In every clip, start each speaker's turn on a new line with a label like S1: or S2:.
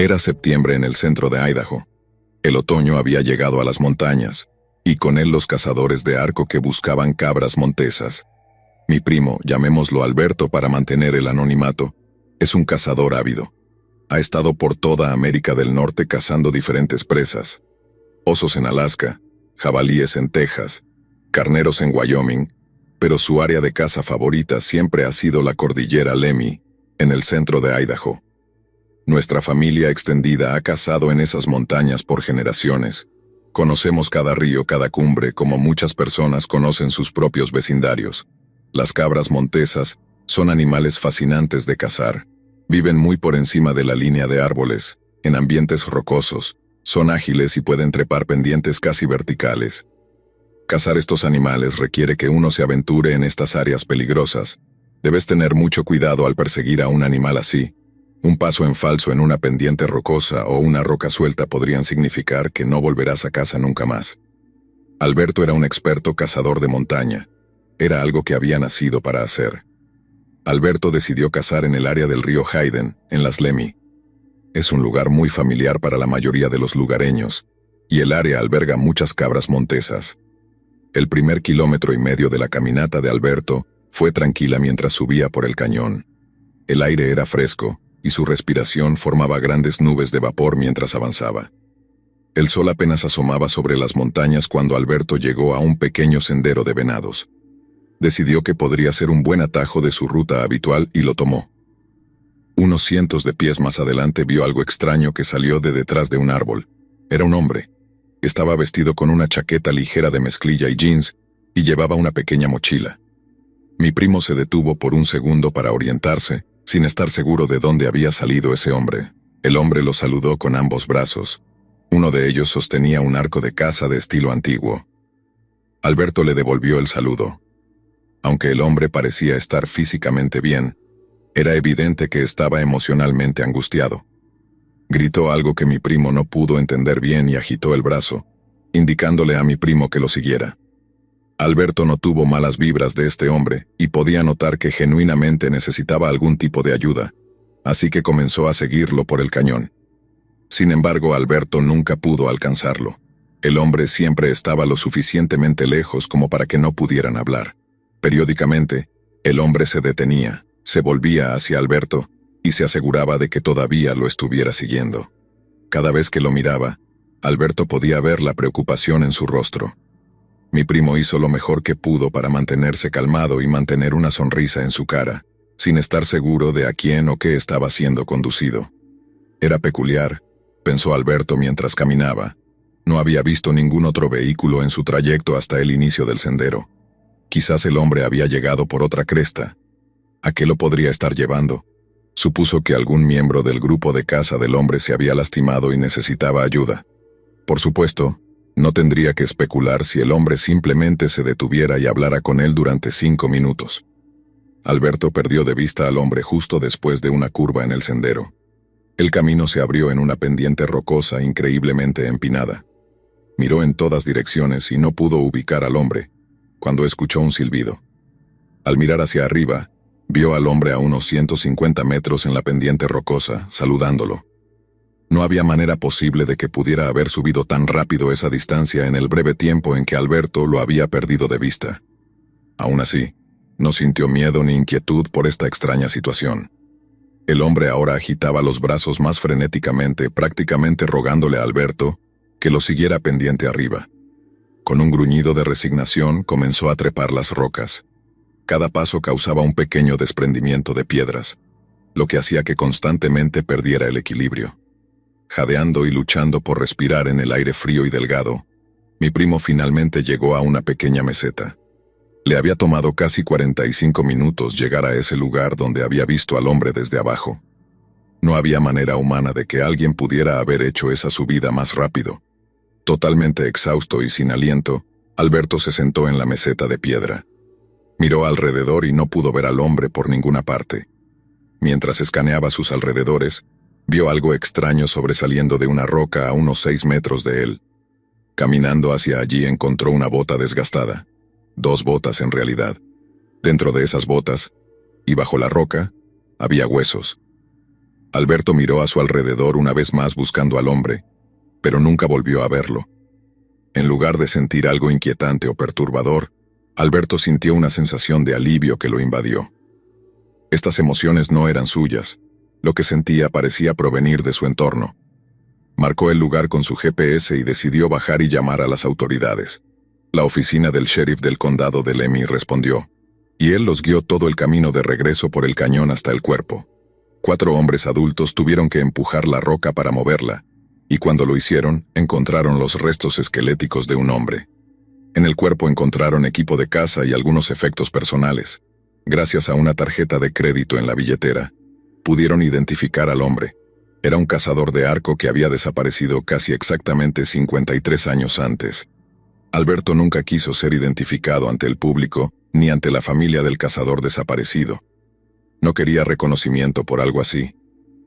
S1: Era septiembre en el centro de Idaho. El otoño había llegado a las montañas, y con él los cazadores de arco que buscaban cabras montesas. Mi primo, llamémoslo Alberto para mantener el anonimato, es un cazador ávido. Ha estado por toda América del Norte cazando diferentes presas. Osos en Alaska, jabalíes en Texas, carneros en Wyoming, pero su área de caza favorita siempre ha sido la cordillera Lemhi, en el centro de Idaho. Nuestra familia extendida ha cazado en esas montañas por generaciones. Conocemos cada río, cada cumbre, como muchas personas conocen sus propios vecindarios. Las cabras montesas son animales fascinantes de cazar. Viven muy por encima de la línea de árboles, en ambientes rocosos. Son ágiles y pueden trepar pendientes casi verticales. Cazar estos animales requiere que uno se aventure en estas áreas peligrosas. Debes tener mucho cuidado al perseguir a un animal así. Un paso en falso en una pendiente rocosa o una roca suelta podrían significar que no volverás a casa nunca más. Alberto era un experto cazador de montaña. Era algo que había nacido para hacer. Alberto decidió cazar en el área del río Hayden, en las Lemhi. Es un lugar muy familiar para la mayoría de los lugareños, y el área alberga muchas cabras montesas. El primer 1,5 kilómetros de la caminata de Alberto fue tranquila mientras subía por el cañón. El aire era fresco, y su respiración formaba grandes nubes de vapor mientras avanzaba. El sol apenas asomaba sobre las montañas cuando Alberto llegó a un pequeño sendero de venados. Decidió que podría ser un buen atajo de su ruta habitual y lo tomó. Unos cientos de pies más adelante vio algo extraño que salió de detrás de un árbol. Era un hombre. Estaba vestido con una chaqueta ligera de mezclilla y jeans, y llevaba una pequeña mochila. Mi primo se detuvo por un segundo para orientarse, sin estar seguro de dónde había salido ese hombre. El hombre lo saludó con ambos brazos. Uno de ellos sostenía un arco de caza de estilo antiguo. Alberto le devolvió el saludo. Aunque el hombre parecía estar físicamente bien, era evidente que estaba emocionalmente angustiado. Gritó algo que mi primo no pudo entender bien y agitó el brazo, indicándole a mi primo que lo siguiera. Alberto no tuvo malas vibras de este hombre y podía notar que genuinamente necesitaba algún tipo de ayuda, así que comenzó a seguirlo por el cañón. Sin embargo, Alberto nunca pudo alcanzarlo. El hombre siempre estaba lo suficientemente lejos como para que no pudieran hablar. Periódicamente, el hombre se detenía, se volvía hacia Alberto y se aseguraba de que todavía lo estuviera siguiendo. Cada vez que lo miraba, Alberto podía ver la preocupación en su rostro. Mi primo hizo lo mejor que pudo para mantenerse calmado y mantener una sonrisa en su cara, sin estar seguro de a quién o qué estaba siendo conducido. Era peculiar, pensó Alberto mientras caminaba. No había visto ningún otro vehículo en su trayecto hasta el inicio del sendero. Quizás el hombre había llegado por otra cresta. ¿A qué lo podría estar llevando? Supuso que algún miembro del grupo de caza del hombre se había lastimado y necesitaba ayuda. Por supuesto, no tendría que especular si el hombre simplemente se detuviera y hablara con él durante 5 minutos. Alberto perdió de vista al hombre justo después de una curva en el sendero. El camino se abrió en una pendiente rocosa increíblemente empinada. Miró en todas direcciones y no pudo ubicar al hombre, cuando escuchó un silbido. Al mirar hacia arriba, vio al hombre a unos 150 metros en la pendiente rocosa, saludándolo. No había manera posible de que pudiera haber subido tan rápido esa distancia en el breve tiempo en que Alberto lo había perdido de vista. Aún así, no sintió miedo ni inquietud por esta extraña situación. El hombre ahora agitaba los brazos más frenéticamente, prácticamente rogándole a Alberto que lo siguiera pendiente arriba. Con un gruñido de resignación comenzó a trepar las rocas. Cada paso causaba un pequeño desprendimiento de piedras, lo que hacía que constantemente perdiera el equilibrio. Jadeando y luchando por respirar en el aire frío y delgado, mi primo finalmente llegó a una pequeña meseta. Le había tomado casi 45 minutos llegar a ese lugar donde había visto al hombre desde abajo. No había manera humana de que alguien pudiera haber hecho esa subida más rápido. Totalmente exhausto y sin aliento, Alberto se sentó en la meseta de piedra. Miró alrededor y no pudo ver al hombre por ninguna parte. Mientras escaneaba sus alrededores, vio algo extraño sobresaliendo de una roca a unos 6 metros de él. Caminando hacia allí encontró una bota desgastada. 2 botas en realidad. Dentro de esas botas, y bajo la roca, había huesos. Alberto miró a su alrededor una vez más buscando al hombre, pero nunca volvió a verlo. En lugar de sentir algo inquietante o perturbador, Alberto sintió una sensación de alivio que lo invadió. Estas emociones no eran suyas. Lo que sentía parecía provenir de su entorno. Marcó el lugar con su GPS y decidió bajar y llamar a las autoridades. La oficina del sheriff del condado de Lemhi respondió, y él los guió todo el camino de regreso por el cañón hasta el cuerpo. 4 hombres adultos tuvieron que empujar la roca para moverla, y cuando lo hicieron, encontraron los restos esqueléticos de un hombre. En el cuerpo encontraron equipo de caza y algunos efectos personales. Gracias a una tarjeta de crédito en la billetera, pudieron identificar al hombre. Era un cazador de arco que había desaparecido casi exactamente 53 años antes. Alberto nunca quiso ser identificado ante el público ni ante la familia del cazador desaparecido. No quería reconocimiento por algo así.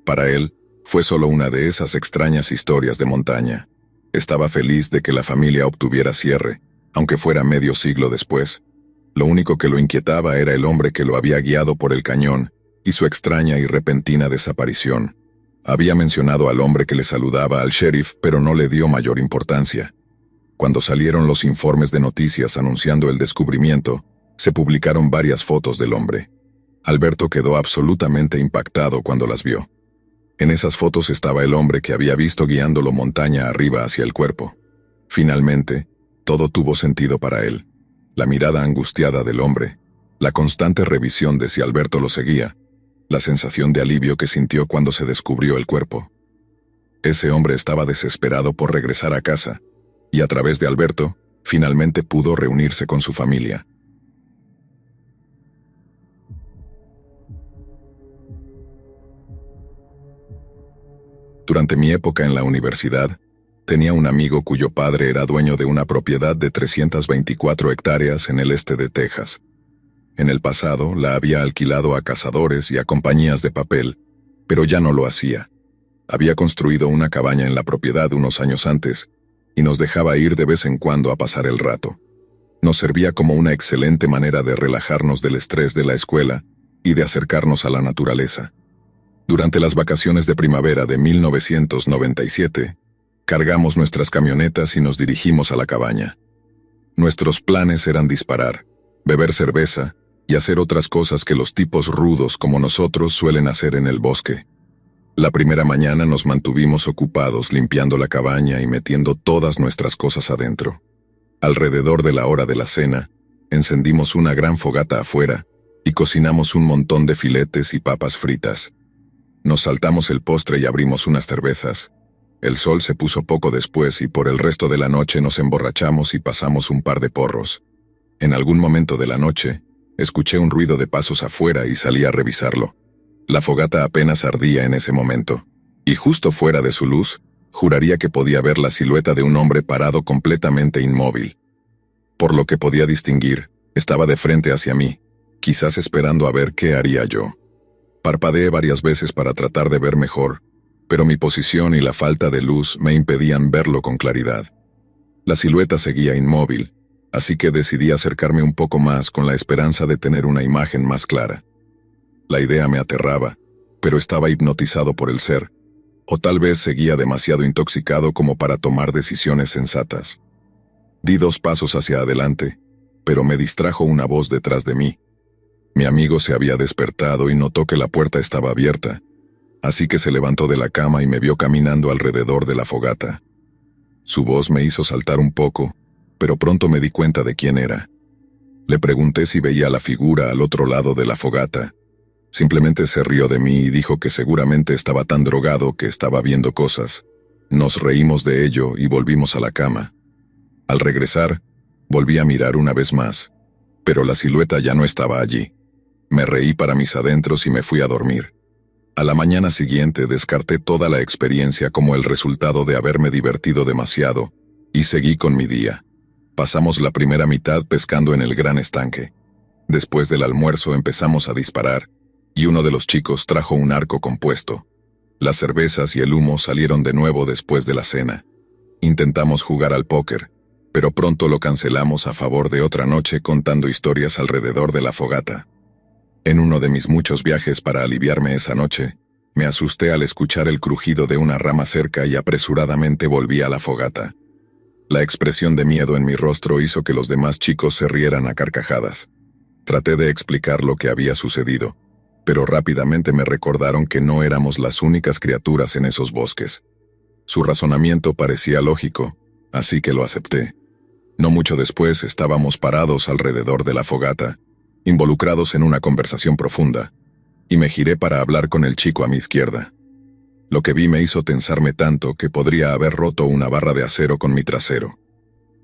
S1: Para él, fue solo una de esas extrañas historias de montaña. Estaba feliz de que la familia obtuviera cierre, aunque fuera medio siglo después. Lo único que lo inquietaba era el hombre que lo había guiado por el cañón y su extraña y repentina desaparición. Había mencionado al hombre que le saludaba al sheriff, pero no le dio mayor importancia. Cuando salieron los informes de noticias anunciando el descubrimiento, se publicaron varias fotos del hombre. Alberto quedó absolutamente impactado cuando las vio. En esas fotos estaba el hombre que había visto guiándolo montaña arriba hacia el cuerpo. Finalmente, todo tuvo sentido para él. La mirada angustiada del hombre, la constante revisión de si Alberto lo seguía, la sensación de alivio que sintió cuando se descubrió el cuerpo. Ese hombre estaba desesperado por regresar a casa, y a través de Alberto, finalmente pudo reunirse con su familia. Durante mi época en la universidad, tenía un amigo cuyo padre era dueño de una propiedad de 324 hectáreas en el este de Texas. En el pasado la había alquilado a cazadores y a compañías de papel, pero ya no lo hacía. Había construido una cabaña en la propiedad unos años antes, y nos dejaba ir de vez en cuando a pasar el rato. Nos servía como una excelente manera de relajarnos del estrés de la escuela y de acercarnos a la naturaleza. Durante las vacaciones de primavera de 1997, cargamos nuestras camionetas y nos dirigimos a la cabaña. Nuestros planes eran disparar, beber cerveza y hacer otras cosas que los tipos rudos como nosotros suelen hacer en el bosque. La primera mañana nos mantuvimos ocupados limpiando la cabaña y metiendo todas nuestras cosas adentro. Alrededor de la hora de la cena, encendimos una gran fogata afuera y cocinamos un montón de filetes y papas fritas. Nos saltamos el postre y abrimos unas cervezas. El sol se puso poco después y por el resto de la noche nos emborrachamos y pasamos un par de porros. En algún momento de la noche, escuché un ruido de pasos afuera y salí a revisarlo. La fogata apenas ardía en ese momento, y justo fuera de su luz, juraría que podía ver la silueta de un hombre parado completamente inmóvil. Por lo que podía distinguir, estaba de frente hacia mí, quizás esperando a ver qué haría yo. Parpadeé varias veces para tratar de ver mejor, pero mi posición y la falta de luz me impedían verlo con claridad. La silueta seguía inmóvil, así que decidí acercarme un poco más con la esperanza de tener una imagen más clara. La idea me aterraba, pero estaba hipnotizado por el ser, o tal vez seguía demasiado intoxicado como para tomar decisiones sensatas. Di 2 pasos hacia adelante, pero me distrajo una voz detrás de mí. Mi amigo se había despertado y notó que la puerta estaba abierta, así que se levantó de la cama y me vio caminando alrededor de la fogata. Su voz me hizo saltar un poco, pero pronto me di cuenta de quién era. Le pregunté si veía la figura al otro lado de la fogata. Simplemente se rió de mí y dijo que seguramente estaba tan drogado que estaba viendo cosas. Nos reímos de ello y volvimos a la cama. Al regresar, volví a mirar una vez más, pero la silueta ya no estaba allí. Me reí para mis adentros y me fui a dormir. A la mañana siguiente descarté toda la experiencia como el resultado de haberme divertido demasiado, y seguí con mi día. Pasamos la primera mitad pescando en el gran estanque. Después del almuerzo empezamos a disparar, y uno de los chicos trajo un arco compuesto. Las cervezas y el humo salieron de nuevo después de la cena. Intentamos jugar al póker, pero pronto lo cancelamos a favor de otra noche contando historias alrededor de la fogata. En uno de mis muchos viajes para aliviarme esa noche, Me asusté al escuchar el crujido de una rama cerca y apresuradamente volví a la fogata. La expresión de miedo en mi rostro hizo que los demás chicos se rieran a carcajadas. Traté de explicar lo que había sucedido, pero rápidamente me recordaron que no éramos las únicas criaturas en esos bosques. Su razonamiento parecía lógico, así que lo acepté. No mucho después estábamos parados alrededor de la fogata, involucrados en una conversación profunda, y me giré para hablar con el chico a mi izquierda. Lo que vi me hizo tensarme tanto que podría haber roto una barra de acero con mi trasero.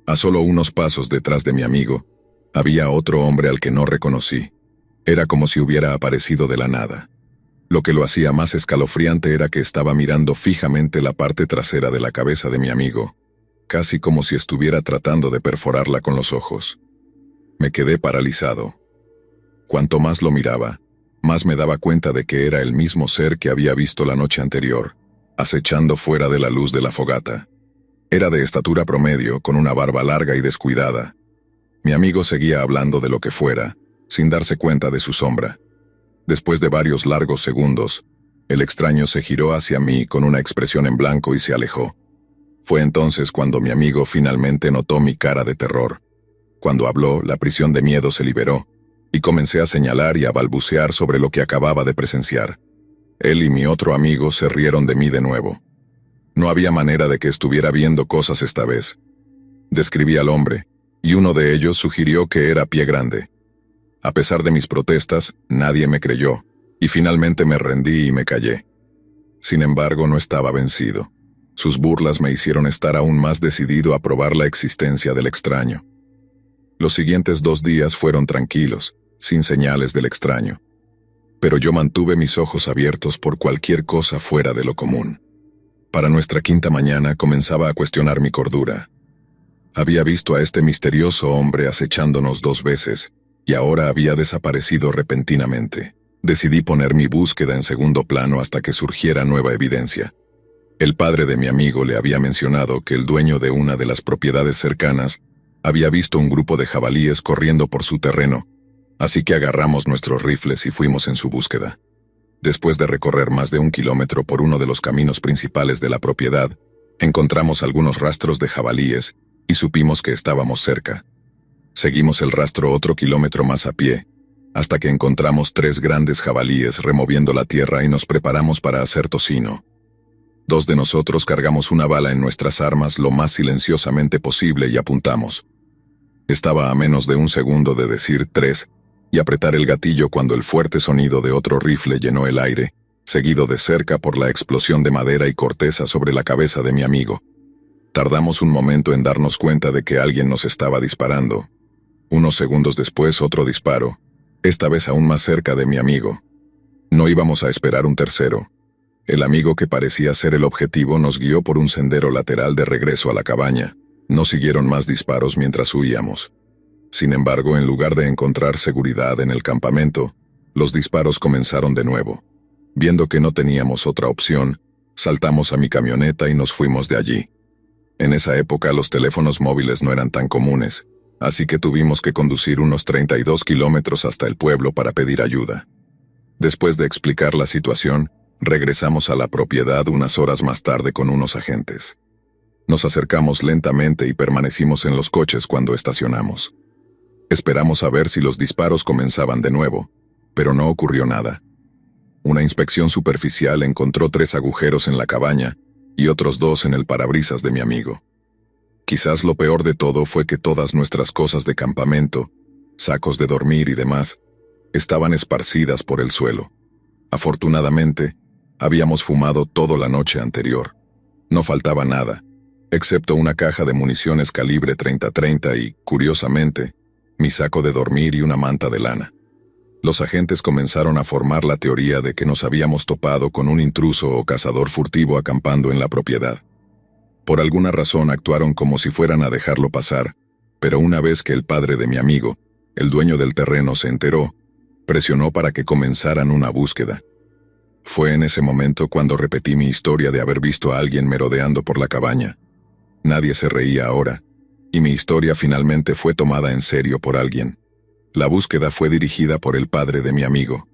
S1: A solo unos pasos detrás de mi amigo, había otro hombre al que no reconocí. Era como si hubiera aparecido de la nada. Lo que lo hacía más escalofriante era que estaba mirando fijamente la parte trasera de la cabeza de mi amigo, casi como si estuviera tratando de perforarla con los ojos. Me quedé paralizado. Cuanto más lo miraba, más me daba cuenta de que era el mismo ser que había visto la noche anterior, acechando fuera de la luz de la fogata. Era de estatura promedio, con una barba larga y descuidada. Mi amigo seguía hablando de lo que fuera, sin darse cuenta de su sombra. Después de varios largos segundos, el extraño se giró hacia mí con una expresión en blanco y se alejó. Fue entonces cuando mi amigo finalmente notó mi cara de terror. Cuando habló, la prisión de miedo se liberó, y comencé a señalar y a balbucear sobre lo que acababa de presenciar. Él y mi otro amigo se rieron de mí de nuevo. No había manera de que estuviera viendo cosas esta vez. Describí al hombre, y uno de ellos sugirió que era Pie Grande. A pesar de mis protestas, nadie me creyó, y finalmente me rendí y me callé. Sin embargo, no estaba vencido. Sus burlas me hicieron estar aún más decidido a probar la existencia del extraño. Los siguientes 2 días fueron tranquilos, sin señales del extraño. Pero yo mantuve mis ojos abiertos por cualquier cosa fuera de lo común. Para nuestra quinta mañana comenzaba a cuestionar mi cordura. Había visto a este misterioso hombre acechándonos 2 veces, y ahora había desaparecido repentinamente. Decidí poner mi búsqueda en segundo plano hasta que surgiera nueva evidencia. El padre de mi amigo le había mencionado que el dueño de una de las propiedades cercanas había visto un grupo de jabalíes corriendo por su terreno, así que agarramos nuestros rifles y fuimos en su búsqueda. Después de recorrer más de 1 kilómetro por uno de los caminos principales de la propiedad, encontramos algunos rastros de jabalíes y supimos que estábamos cerca. Seguimos el rastro otro kilómetro más a pie, hasta que encontramos 3 grandes jabalíes removiendo la tierra y nos preparamos para hacer tocino. 2 de nosotros cargamos una bala en nuestras armas lo más silenciosamente posible y apuntamos. Estaba a menos de 1 segundo de decir 3 y apretar el gatillo cuando el fuerte sonido de otro rifle llenó el aire, seguido de cerca por la explosión de madera y corteza sobre la cabeza de mi amigo. Tardamos un momento en darnos cuenta de que alguien nos estaba disparando. Unos segundos después otro disparo, esta vez aún más cerca de mi amigo. No íbamos a esperar un tercero. El amigo que parecía ser el objetivo nos guió por un sendero lateral de regreso a la cabaña. No siguieron más disparos mientras huíamos. Sin embargo, en lugar de encontrar seguridad en el campamento, los disparos comenzaron de nuevo. Viendo que no teníamos otra opción, saltamos a mi camioneta y nos fuimos de allí. En esa época los teléfonos móviles no eran tan comunes, así que tuvimos que conducir unos 32 kilómetros hasta el pueblo para pedir ayuda. Después de explicar la situación, regresamos a la propiedad unas horas más tarde con unos agentes. Nos acercamos lentamente y permanecimos en los coches cuando estacionamos. Esperamos a ver si los disparos comenzaban de nuevo, pero no ocurrió nada. Una inspección superficial encontró 3 agujeros en la cabaña y otros 2 en el parabrisas de mi amigo. Quizás lo peor de todo fue que todas nuestras cosas de campamento, sacos de dormir y demás, estaban esparcidas por el suelo. Afortunadamente, habíamos fumado toda la noche anterior. No faltaba nada, excepto una caja de municiones calibre 30-30 y, curiosamente, mi saco de dormir y una manta de lana. Los agentes comenzaron a formar la teoría de que nos habíamos topado con un intruso o cazador furtivo acampando en la propiedad. Por alguna razón actuaron como si fueran a dejarlo pasar, pero una vez que el padre de mi amigo, el dueño del terreno, se enteró, presionó para que comenzaran una búsqueda. Fue en ese momento cuando repetí mi historia de haber visto a alguien merodeando por la cabaña. Nadie se reía ahora, y mi historia finalmente fue tomada en serio por alguien. La búsqueda fue dirigida por el padre de mi amigo.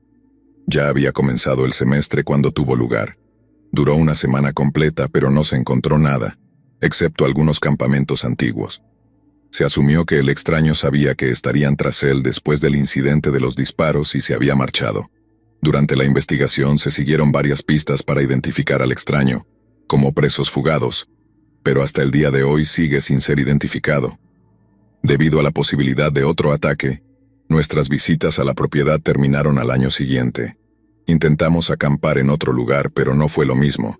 S1: Ya había comenzado el semestre cuando tuvo lugar. Duró una semana completa, pero no se encontró nada, excepto algunos campamentos antiguos. Se asumió que el extraño sabía que estarían tras él después del incidente de los disparos y se había marchado. Durante la investigación se siguieron varias pistas para identificar al extraño, como presos fugados, pero hasta el día de hoy sigue sin ser identificado. Debido a la posibilidad de otro ataque, nuestras visitas a la propiedad terminaron al año siguiente. Intentamos acampar en otro lugar, pero no fue lo mismo,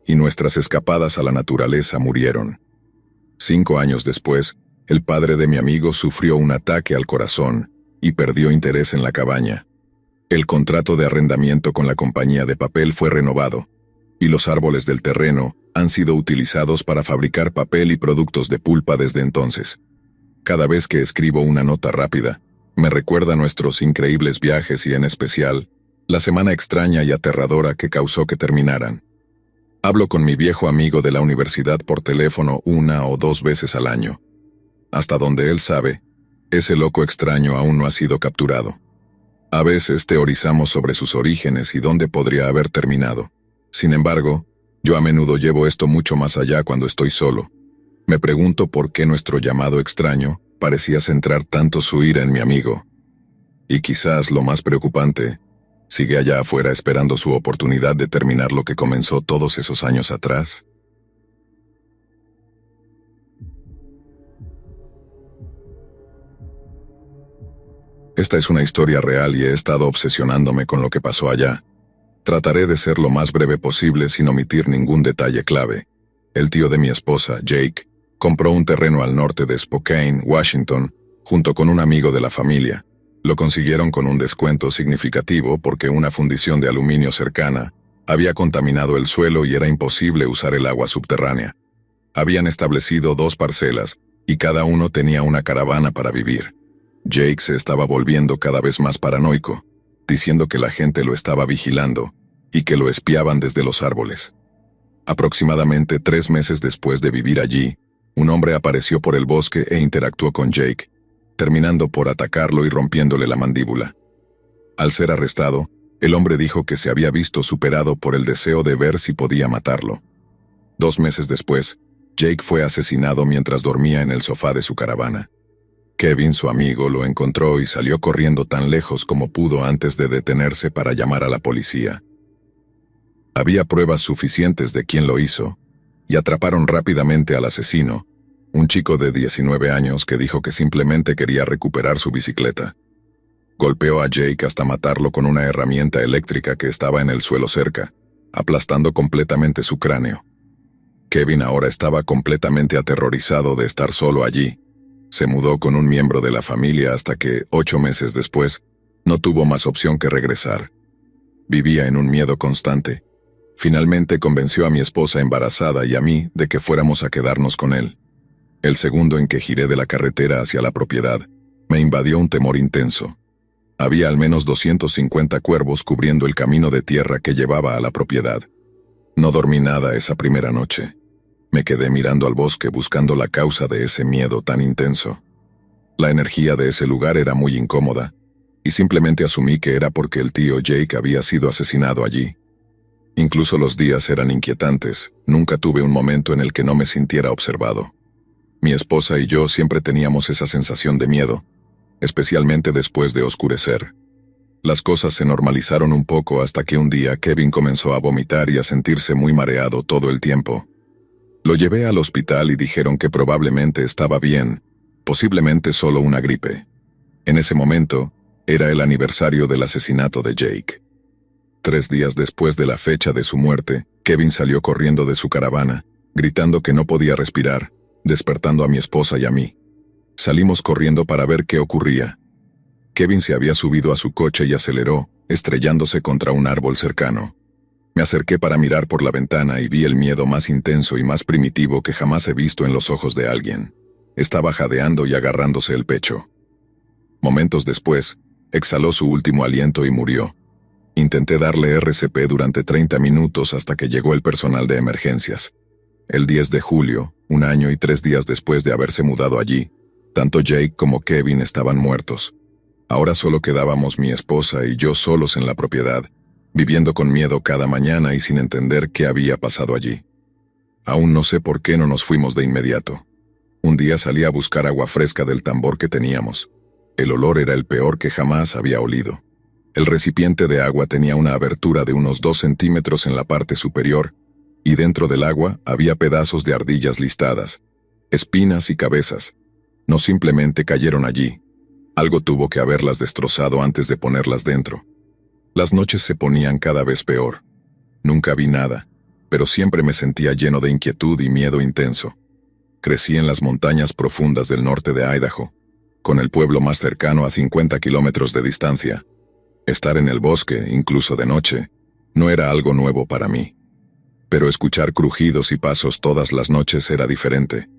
S1: y nuestras escapadas a la naturaleza murieron. 5 años después, el padre de mi amigo sufrió un ataque al corazón y perdió interés en la cabaña. El contrato de arrendamiento con la compañía de papel fue renovado, y los árboles del terreno han sido utilizados para fabricar papel y productos de pulpa desde entonces. Cada vez que escribo una nota rápida, me recuerda nuestros increíbles viajes y en especial, la semana extraña y aterradora que causó que terminaran. Hablo con mi viejo amigo de la universidad por teléfono 1 o 2 veces al año. Hasta donde él sabe, ese loco extraño aún no ha sido capturado. A veces teorizamos sobre sus orígenes y dónde podría haber terminado. Sin embargo, yo a menudo llevo esto mucho más allá cuando estoy solo. Me pregunto por qué nuestro llamado extraño parecía centrar tanto su ira en mi amigo. Y quizás lo más preocupante, sigue allá afuera esperando su oportunidad de terminar lo que comenzó todos esos años atrás. Esta es una historia real y he estado obsesionándome con lo que pasó allá. Trataré de ser lo más breve posible sin omitir ningún detalle clave. El tío de mi esposa, Jake, compró un terreno al norte de Spokane, Washington, junto con un amigo de la familia. Lo consiguieron con un descuento significativo porque una fundición de aluminio cercana había contaminado el suelo y era imposible usar el agua subterránea. Habían establecido 2 parcelas y cada uno tenía una caravana para vivir. Jake se estaba volviendo cada vez más paranoico, diciendo que la gente lo estaba vigilando y que lo espiaban desde los árboles. Aproximadamente 3 meses después de vivir allí, un hombre apareció por el bosque e interactuó con Jake, terminando por atacarlo y rompiéndole la mandíbula. Al ser arrestado, el hombre dijo que se había visto superado por el deseo de ver si podía matarlo. 2 meses después, Jake fue asesinado mientras dormía en el sofá de su caravana. Kevin, su amigo, lo encontró y salió corriendo tan lejos como pudo antes de detenerse para llamar a la policía. Había pruebas suficientes de quién lo hizo, y atraparon rápidamente al asesino, un chico de 19 años que dijo que simplemente quería recuperar su bicicleta. Golpeó a Jake hasta matarlo con una herramienta eléctrica que estaba en el suelo cerca, aplastando completamente su cráneo. Kevin ahora estaba completamente aterrorizado de estar solo allí. Se mudó con un miembro de la familia hasta que, 8 meses después, no tuvo más opción que regresar. Vivía en un miedo constante. Finalmente convenció a mi esposa embarazada y a mí de que fuéramos a quedarnos con él. El segundo en que giré de la carretera hacia la propiedad, me invadió un temor intenso. Había al menos 250 cuervos cubriendo el camino de tierra que llevaba a la propiedad. No dormí nada esa primera noche. Me quedé mirando al bosque buscando la causa de ese miedo tan intenso. La energía de ese lugar era muy incómoda, y simplemente asumí que era porque el tío Jake había sido asesinado allí. Incluso los días eran inquietantes, nunca tuve un momento en el que no me sintiera observado. Mi esposa y yo siempre teníamos esa sensación de miedo, especialmente después de oscurecer. Las cosas se normalizaron un poco hasta que un día Kevin comenzó a vomitar y a sentirse muy mareado todo el tiempo. Lo llevé al hospital y dijeron que probablemente estaba bien, posiblemente solo una gripe. En ese momento, era el aniversario del asesinato de Jake. 3 días después de la fecha de su muerte, Kevin salió corriendo de su caravana, gritando que no podía respirar, despertando a mi esposa y a mí. Salimos corriendo para ver qué ocurría. Kevin se había subido a su coche y aceleró, estrellándose contra un árbol cercano. Me acerqué para mirar por la ventana y vi el miedo más intenso y más primitivo que jamás he visto en los ojos de alguien. Estaba jadeando y agarrándose el pecho. Momentos después, exhaló su último aliento y murió. Intenté darle RCP durante 30 minutos hasta que llegó el personal de emergencias. El 10 de julio, 1 año y 3 días después de haberse mudado allí, tanto Jake como Kevin estaban muertos. Ahora solo quedábamos mi esposa y yo solos en la propiedad, viviendo con miedo cada mañana y sin entender qué había pasado allí. Aún no sé por qué no nos fuimos de inmediato. Un día salí a buscar agua fresca del tambor que teníamos. El olor era el peor que jamás había olido. El recipiente de agua tenía una abertura de unos 2 centímetros en la parte superior, y dentro del agua había pedazos de ardillas listadas, espinas y cabezas. No simplemente cayeron allí. Algo tuvo que haberlas destrozado antes de ponerlas dentro. Las noches se ponían cada vez peor. Nunca vi nada, pero siempre me sentía lleno de inquietud y miedo intenso. Crecí en las montañas profundas del norte de Idaho, con el pueblo más cercano a 50 kilómetros de distancia. Estar en el bosque, incluso de noche, no era algo nuevo para mí. Pero escuchar crujidos y pasos todas las noches era diferente.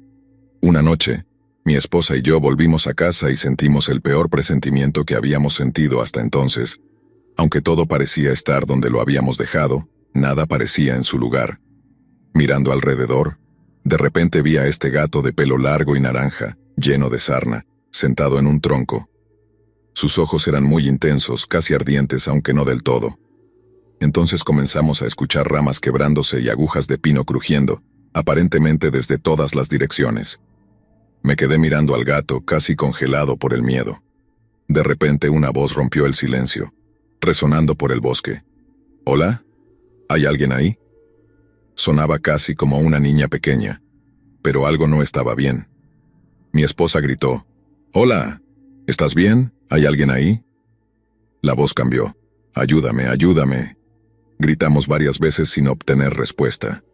S1: Una noche, mi esposa y yo volvimos a casa y sentimos el peor presentimiento que habíamos sentido hasta entonces. Aunque todo parecía estar donde lo habíamos dejado, nada parecía en su lugar. Mirando alrededor, de repente vi a este gato de pelo largo y naranja, lleno de sarna, sentado en un tronco. Sus ojos eran muy intensos, casi ardientes, aunque no del todo. Entonces comenzamos a escuchar ramas quebrándose y agujas de pino crujiendo, aparentemente desde todas las direcciones. Me quedé mirando al gato, casi congelado por el miedo. De repente una voz rompió el silencio, resonando por el bosque. ¿Hola? ¿Hay alguien ahí? Sonaba casi como una niña pequeña, pero algo no estaba bien. Mi esposa gritó, «Hola, ¿estás bien? ¿Hay alguien ahí?» La voz cambió. «Ayúdame, ayúdame». Gritamos varias veces sin obtener respuesta.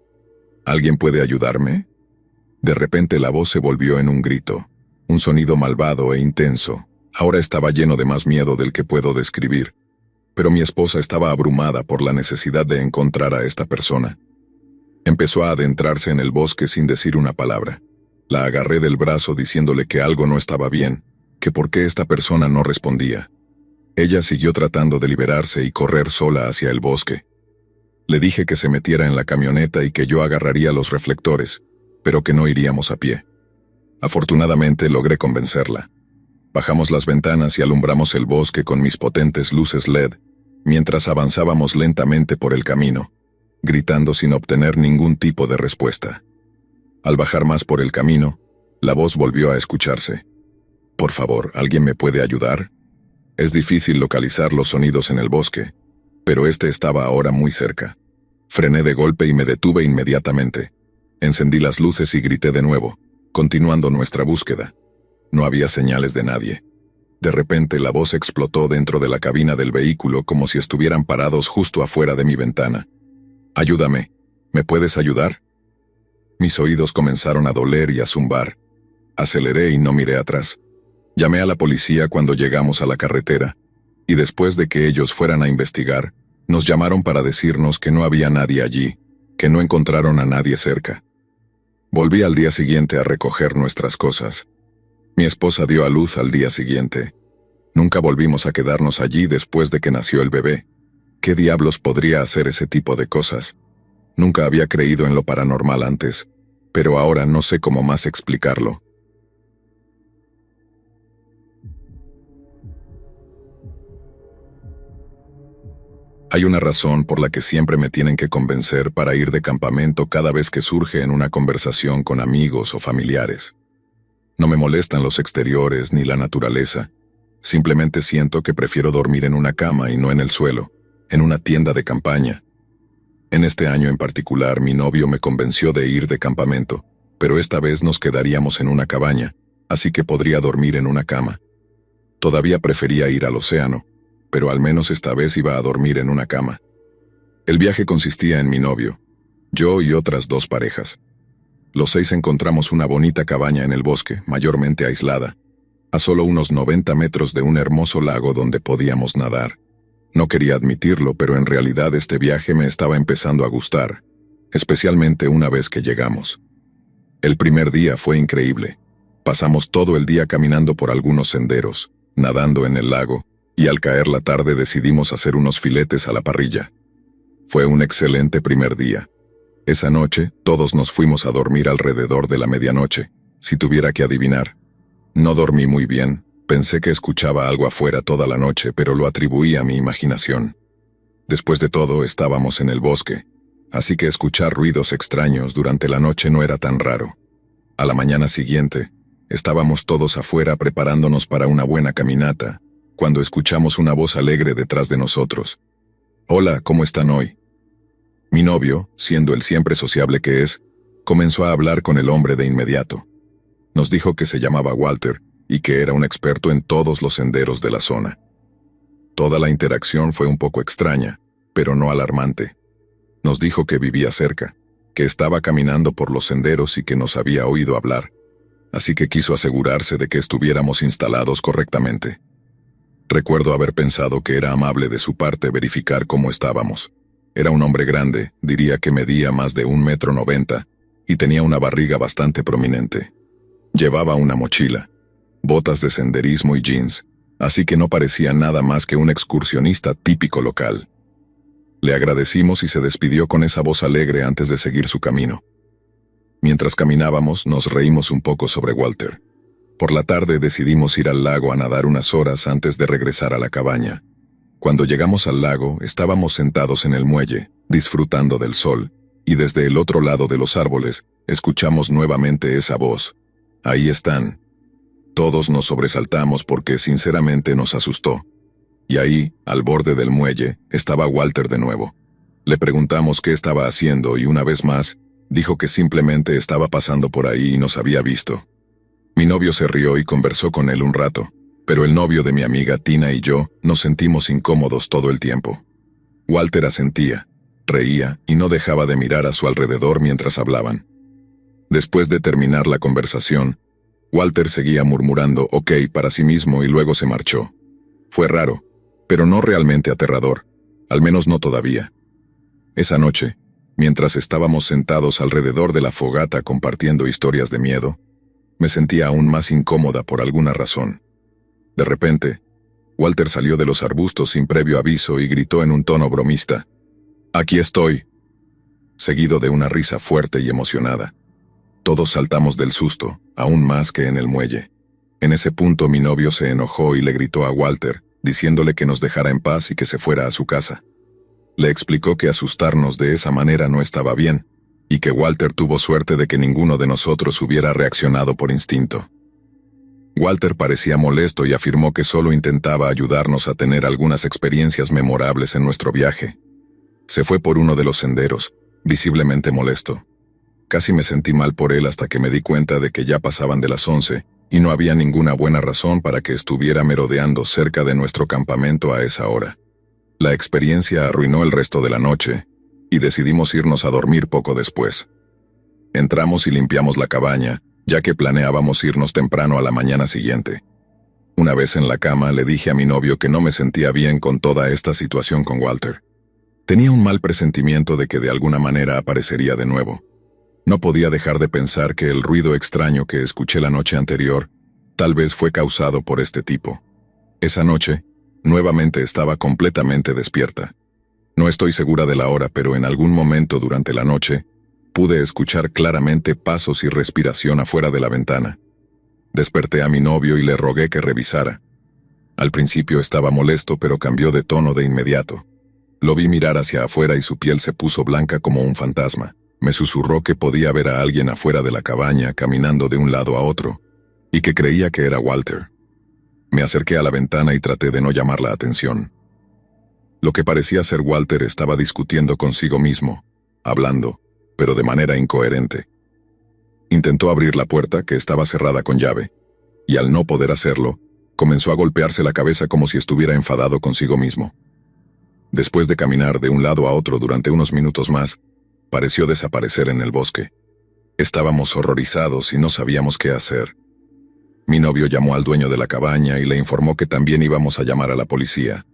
S1: ¿Alguien puede ayudarme? De repente la voz se volvió en un grito, un sonido malvado e intenso. Ahora estaba lleno de más miedo del que puedo describir, pero mi esposa estaba abrumada por la necesidad de encontrar a esta persona. Empezó a adentrarse en el bosque sin decir una palabra. La agarré del brazo diciéndole que algo no estaba bien, que por qué esta persona no respondía. Ella siguió tratando de liberarse y correr sola hacia el bosque. Le dije que se metiera en la camioneta y que yo agarraría los reflectores, pero que no iríamos a pie. Afortunadamente logré convencerla. Bajamos las ventanas y alumbramos el bosque con mis potentes luces LED, mientras avanzábamos lentamente por el camino, gritando sin obtener ningún tipo de respuesta. Al bajar más por el camino, la voz volvió a escucharse. «Por favor, ¿alguien me puede ayudar? Es difícil localizar los sonidos en el bosque, pero este estaba ahora muy cerca». Frené de golpe y me detuve inmediatamente. Encendí las luces y grité de nuevo, continuando nuestra búsqueda. No había señales de nadie. De repente la voz explotó dentro de la cabina del vehículo como si estuvieran parados justo afuera de mi ventana. «Ayúdame, ¿me puedes ayudar?» Mis oídos comenzaron a doler y a zumbar. Aceleré y no miré atrás. Llamé a la policía cuando llegamos a la carretera, y después de que ellos fueran a investigar, nos llamaron para decirnos que no había nadie allí, que no encontraron a nadie cerca. Volví al día siguiente a recoger nuestras cosas. Mi esposa dio a luz al día siguiente. Nunca volvimos a quedarnos allí después de que nació el bebé. ¿Qué diablos podría hacer ese tipo de cosas? Nunca había creído en lo paranormal antes, pero ahora no sé cómo más explicarlo. Hay una razón por la que siempre me tienen que convencer para ir de campamento cada vez que surge en una conversación con amigos o familiares. No me molestan los exteriores ni la naturaleza. Simplemente siento que prefiero dormir en una cama y no en el suelo, en una tienda de campaña. En este año en particular, mi novio me convenció de ir de campamento, pero esta vez nos quedaríamos en una cabaña, así que podría dormir en una cama. Todavía prefería ir al océano, pero al menos esta vez iba a dormir en una cama. El viaje consistía en mi novio, yo y otras 2 parejas. Los 6 encontramos una bonita cabaña en el bosque, mayormente aislada, a solo unos 90 metros de un hermoso lago donde podíamos nadar. No quería admitirlo, pero en realidad este viaje me estaba empezando a gustar, especialmente una vez que llegamos. El primer día fue increíble. Pasamos todo el día caminando por algunos senderos, nadando en el lago, y al caer la tarde decidimos hacer unos filetes a la parrilla. Fue un excelente primer día. Esa noche, todos nos fuimos a dormir alrededor de la medianoche, si tuviera que adivinar. No dormí muy bien, Pensé que escuchaba algo afuera toda la noche, pero lo atribuí a mi imaginación. Después de todo, estábamos en el bosque, así que escuchar ruidos extraños durante la noche no era tan raro. A la mañana siguiente, estábamos todos afuera preparándonos para una buena caminata, cuando escuchamos una voz alegre detrás de nosotros. «Hola, ¿cómo están hoy?». Mi novio, siendo el siempre sociable que es, comenzó a hablar con el hombre de inmediato. Nos dijo que se llamaba Walter y que era un experto en todos los senderos de la zona. Toda la interacción fue un poco extraña, pero no alarmante. Nos dijo que vivía cerca, que estaba caminando por los senderos y que nos había oído hablar, así que quiso asegurarse de que estuviéramos instalados correctamente. Recuerdo haber pensado que era amable de su parte verificar cómo estábamos. Era un hombre grande, diría que medía más de 1,90 m, y tenía una barriga bastante prominente. Llevaba una mochila, botas de senderismo y jeans, así que no parecía nada más que un excursionista típico local. Le agradecimos y se despidió con esa voz alegre antes de seguir su camino. Mientras caminábamos, nos reímos un poco sobre Walter. Por la tarde decidimos ir al lago a nadar unas horas antes de regresar a la cabaña. Cuando llegamos al lago, estábamos sentados en el muelle, disfrutando del sol, y desde el otro lado de los árboles, escuchamos nuevamente esa voz. «Ahí están». Todos nos sobresaltamos porque sinceramente nos asustó. Y ahí, al borde del muelle, estaba Walter de nuevo. Le preguntamos qué estaba haciendo y una vez más, dijo que simplemente estaba pasando por ahí y nos había visto. Mi novio se rió y conversó con él un rato, pero el novio de mi amiga Tina y yo nos sentimos incómodos todo el tiempo. Walter asentía, reía y no dejaba de mirar a su alrededor mientras hablaban. Después de terminar la conversación, Walter seguía murmurando «ok» para sí mismo y luego se marchó. Fue raro, pero no realmente aterrador, al menos no todavía. Esa noche, mientras estábamos sentados alrededor de la fogata compartiendo historias de miedo, me sentía aún más incómoda por alguna razón. De repente, Walter salió de los arbustos sin previo aviso y gritó en un tono bromista: «¡Aquí estoy!», seguido de una risa fuerte y emocionada. Todos saltamos del susto, aún más que en el muelle. En ese punto mi novio se enojó y le gritó a Walter, diciéndole que nos dejara en paz y que se fuera a su casa. Le explicó que asustarnos de esa manera no estaba bien, y que Walter tuvo suerte de que ninguno de nosotros hubiera reaccionado por instinto. Walter parecía molesto y afirmó que solo intentaba ayudarnos a tener algunas experiencias memorables en nuestro viaje. Se fue por uno de los senderos, visiblemente molesto. Casi me sentí mal por él hasta que me di cuenta de que ya pasaban de las 11 y no había ninguna buena razón para que estuviera merodeando cerca de nuestro campamento a esa hora. La experiencia arruinó el resto de la noche y decidimos irnos a dormir poco después. Entramos y limpiamos la cabaña, ya que planeábamos irnos temprano a la mañana siguiente. Una vez en la cama le dije a mi novio que no me sentía bien con toda esta situación con Walter. Tenía un mal presentimiento de que de alguna manera aparecería de nuevo. No podía dejar de pensar que el ruido extraño que escuché la noche anterior tal vez fue causado por este tipo. Esa noche, nuevamente estaba completamente despierta. No estoy segura de la hora, pero en algún momento durante la noche, pude escuchar claramente pasos y respiración afuera de la ventana. Desperté a mi novio y le rogué que revisara. Al principio estaba molesto, pero cambió de tono de inmediato. Lo vi mirar hacia afuera y su piel se puso blanca como un fantasma. Me susurró que podía ver a alguien afuera de la cabaña caminando de un lado a otro, y que creía que era Walter. Me acerqué a la ventana y traté de no llamar la atención. Lo que parecía ser Walter estaba discutiendo consigo mismo, hablando, pero de manera incoherente. Intentó abrir la puerta, que estaba cerrada con llave, y al no poder hacerlo, comenzó a golpearse la cabeza como si estuviera enfadado consigo mismo. Después de caminar de un lado a otro durante unos minutos más, pareció desaparecer en el bosque. Estábamos horrorizados y no sabíamos qué hacer. Mi novio llamó al dueño de la cabaña y le informó que también íbamos a llamar a la policía.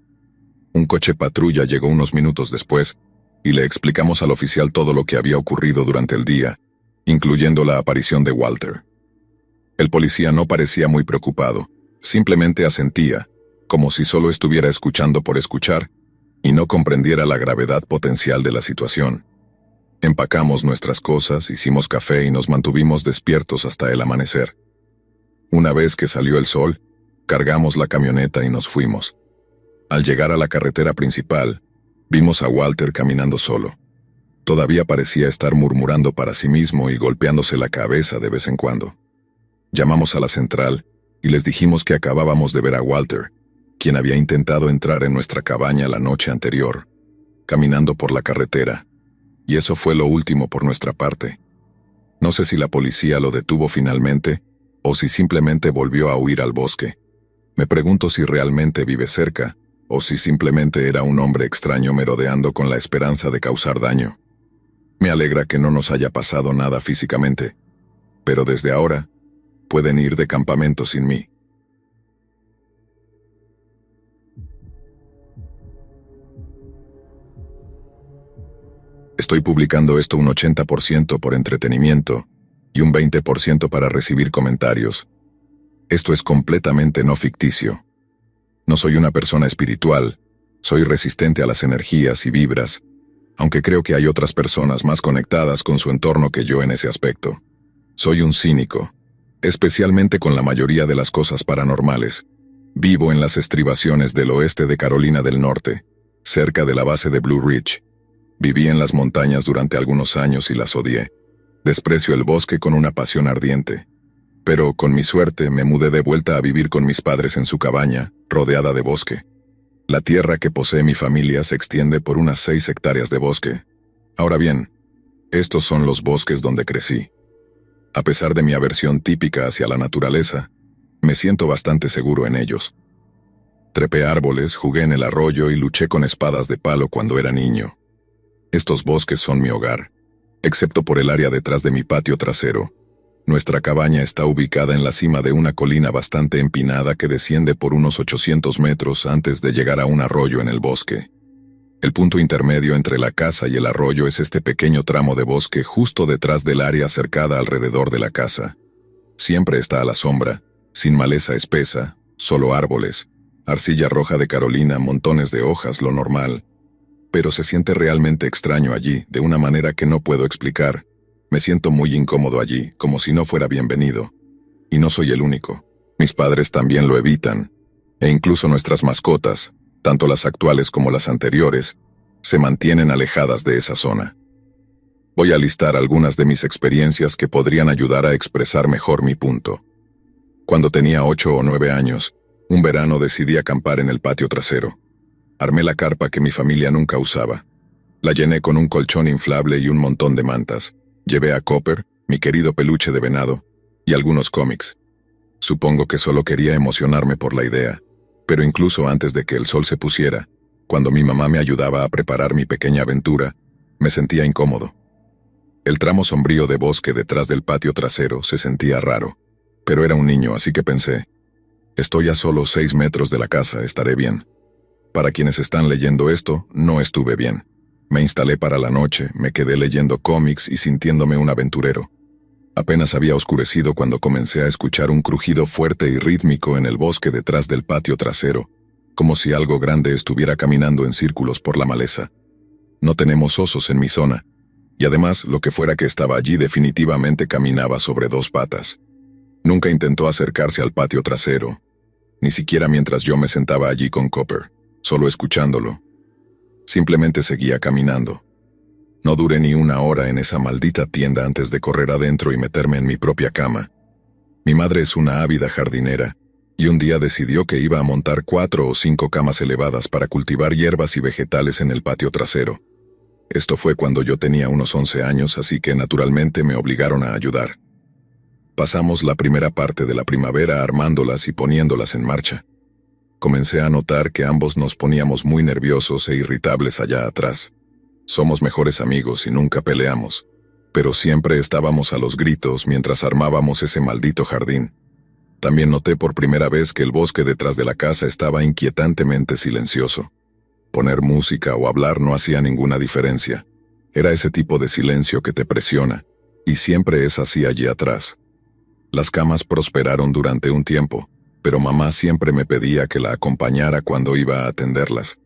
S1: Un coche patrulla llegó unos minutos después y le explicamos al oficial todo lo que había ocurrido durante el día, incluyendo la aparición de Walter. El policía no parecía muy preocupado, simplemente asentía, como si solo estuviera escuchando por escuchar y no comprendiera la gravedad potencial de la situación. Empacamos nuestras cosas, hicimos café y nos mantuvimos despiertos hasta el amanecer. Una vez que salió el sol, Cargamos la camioneta y nos fuimos. Al llegar a la carretera principal, vimos a Walter caminando solo. Todavía parecía estar murmurando para sí mismo y golpeándose la cabeza de vez en cuando. Llamamos a la central y les dijimos que acabábamos de ver a Walter, quien había intentado entrar en nuestra cabaña la noche anterior, caminando por la carretera, y eso fue lo último por nuestra parte. No sé si la policía lo detuvo finalmente o si simplemente volvió a huir al bosque. Me pregunto si realmente vive cerca o si simplemente era un hombre extraño merodeando con la esperanza de causar daño. Me alegra que no nos haya pasado nada físicamente, pero desde ahora pueden ir de campamento sin mí. Estoy publicando esto un 80% por entretenimiento y un 20% para recibir comentarios. Esto es completamente no ficticio. No soy una persona espiritual, soy resistente a las energías y vibras, aunque creo que hay otras personas más conectadas con su entorno que yo en ese aspecto. Soy un cínico, especialmente con la mayoría de las cosas paranormales. Vivo en las estribaciones del oeste de Carolina del Norte, cerca de la base de Blue Ridge. Viví en las montañas durante algunos años y las odié. Desprecio el bosque con una pasión ardiente. Pero, con mi suerte, me mudé de vuelta a vivir con mis padres en su cabaña, rodeada de bosque. La tierra que posee mi familia se extiende por unas 6 hectáreas de bosque. Ahora bien, estos son los bosques donde crecí. A pesar de mi aversión típica hacia la naturaleza, me siento bastante seguro en ellos. Trepé árboles, jugué en el arroyo y luché con espadas de palo cuando era niño. Estos bosques son mi hogar, excepto por el área detrás de mi patio trasero. Nuestra cabaña está ubicada en la cima de una colina bastante empinada que desciende por unos 800 metros antes de llegar a un arroyo en el bosque. El punto intermedio entre la casa y el arroyo es este pequeño tramo de bosque justo detrás del área cercada alrededor de la casa. Siempre está a la sombra, sin maleza espesa, solo árboles, arcilla roja de Carolina, montones de hojas, lo normal. Pero se siente realmente extraño allí, de una manera que no puedo explicar. Me siento muy incómodo allí, como si no fuera bienvenido. Y no soy el único. Mis padres también lo evitan. E incluso nuestras mascotas, tanto las actuales como las anteriores, se mantienen alejadas de esa zona. Voy a listar algunas de mis experiencias que podrían ayudar a expresar mejor mi punto. Cuando tenía 8 o 9 años, un verano decidí acampar en el patio trasero. Armé la carpa que mi familia nunca usaba. La llené con un colchón inflable y un montón de mantas. Llevé a Copper, mi querido peluche de venado, y algunos cómics. Supongo que solo quería emocionarme por la idea, pero incluso antes de que el sol se pusiera, cuando mi mamá me ayudaba a preparar mi pequeña aventura, me sentía incómodo. El tramo sombrío de bosque detrás del patio trasero se sentía raro, pero era un niño, así que pensé, estoy a solo 6 metros de la casa, estaré bien. Para quienes están leyendo esto, no estuve bien. Me instalé para la noche, me quedé leyendo cómics y sintiéndome un aventurero. Apenas había oscurecido cuando comencé a escuchar un crujido fuerte y rítmico en el bosque detrás del patio trasero, como si algo grande estuviera caminando en círculos por la maleza. No tenemos osos en mi zona, y además lo que fuera que estaba allí definitivamente caminaba sobre 2 patas. Nunca intentó acercarse al patio trasero, ni siquiera mientras yo me sentaba allí con Copper, solo escuchándolo. Simplemente seguía caminando. No duré ni una hora en esa maldita tienda antes de correr adentro y meterme en mi propia cama. Mi madre es una ávida jardinera, y un día decidió que iba a montar 4 o 5 camas elevadas para cultivar hierbas y vegetales en el patio trasero. Esto fue cuando yo tenía unos 11 años, así que naturalmente me obligaron a ayudar. Pasamos la primera parte de la primavera armándolas y poniéndolas en marcha. Comencé a notar que ambos nos poníamos muy nerviosos e irritables allá atrás. Somos mejores amigos y nunca peleamos, pero siempre estábamos a los gritos mientras armábamos ese maldito jardín. También noté por primera vez que el bosque detrás de la casa estaba inquietantemente silencioso. Poner música o hablar no hacía ninguna diferencia. Era ese tipo de silencio que te presiona, y siempre es así allí atrás. Las camas prosperaron durante un tiempo, pero mamá siempre me pedía que la acompañara cuando iba a atenderlas.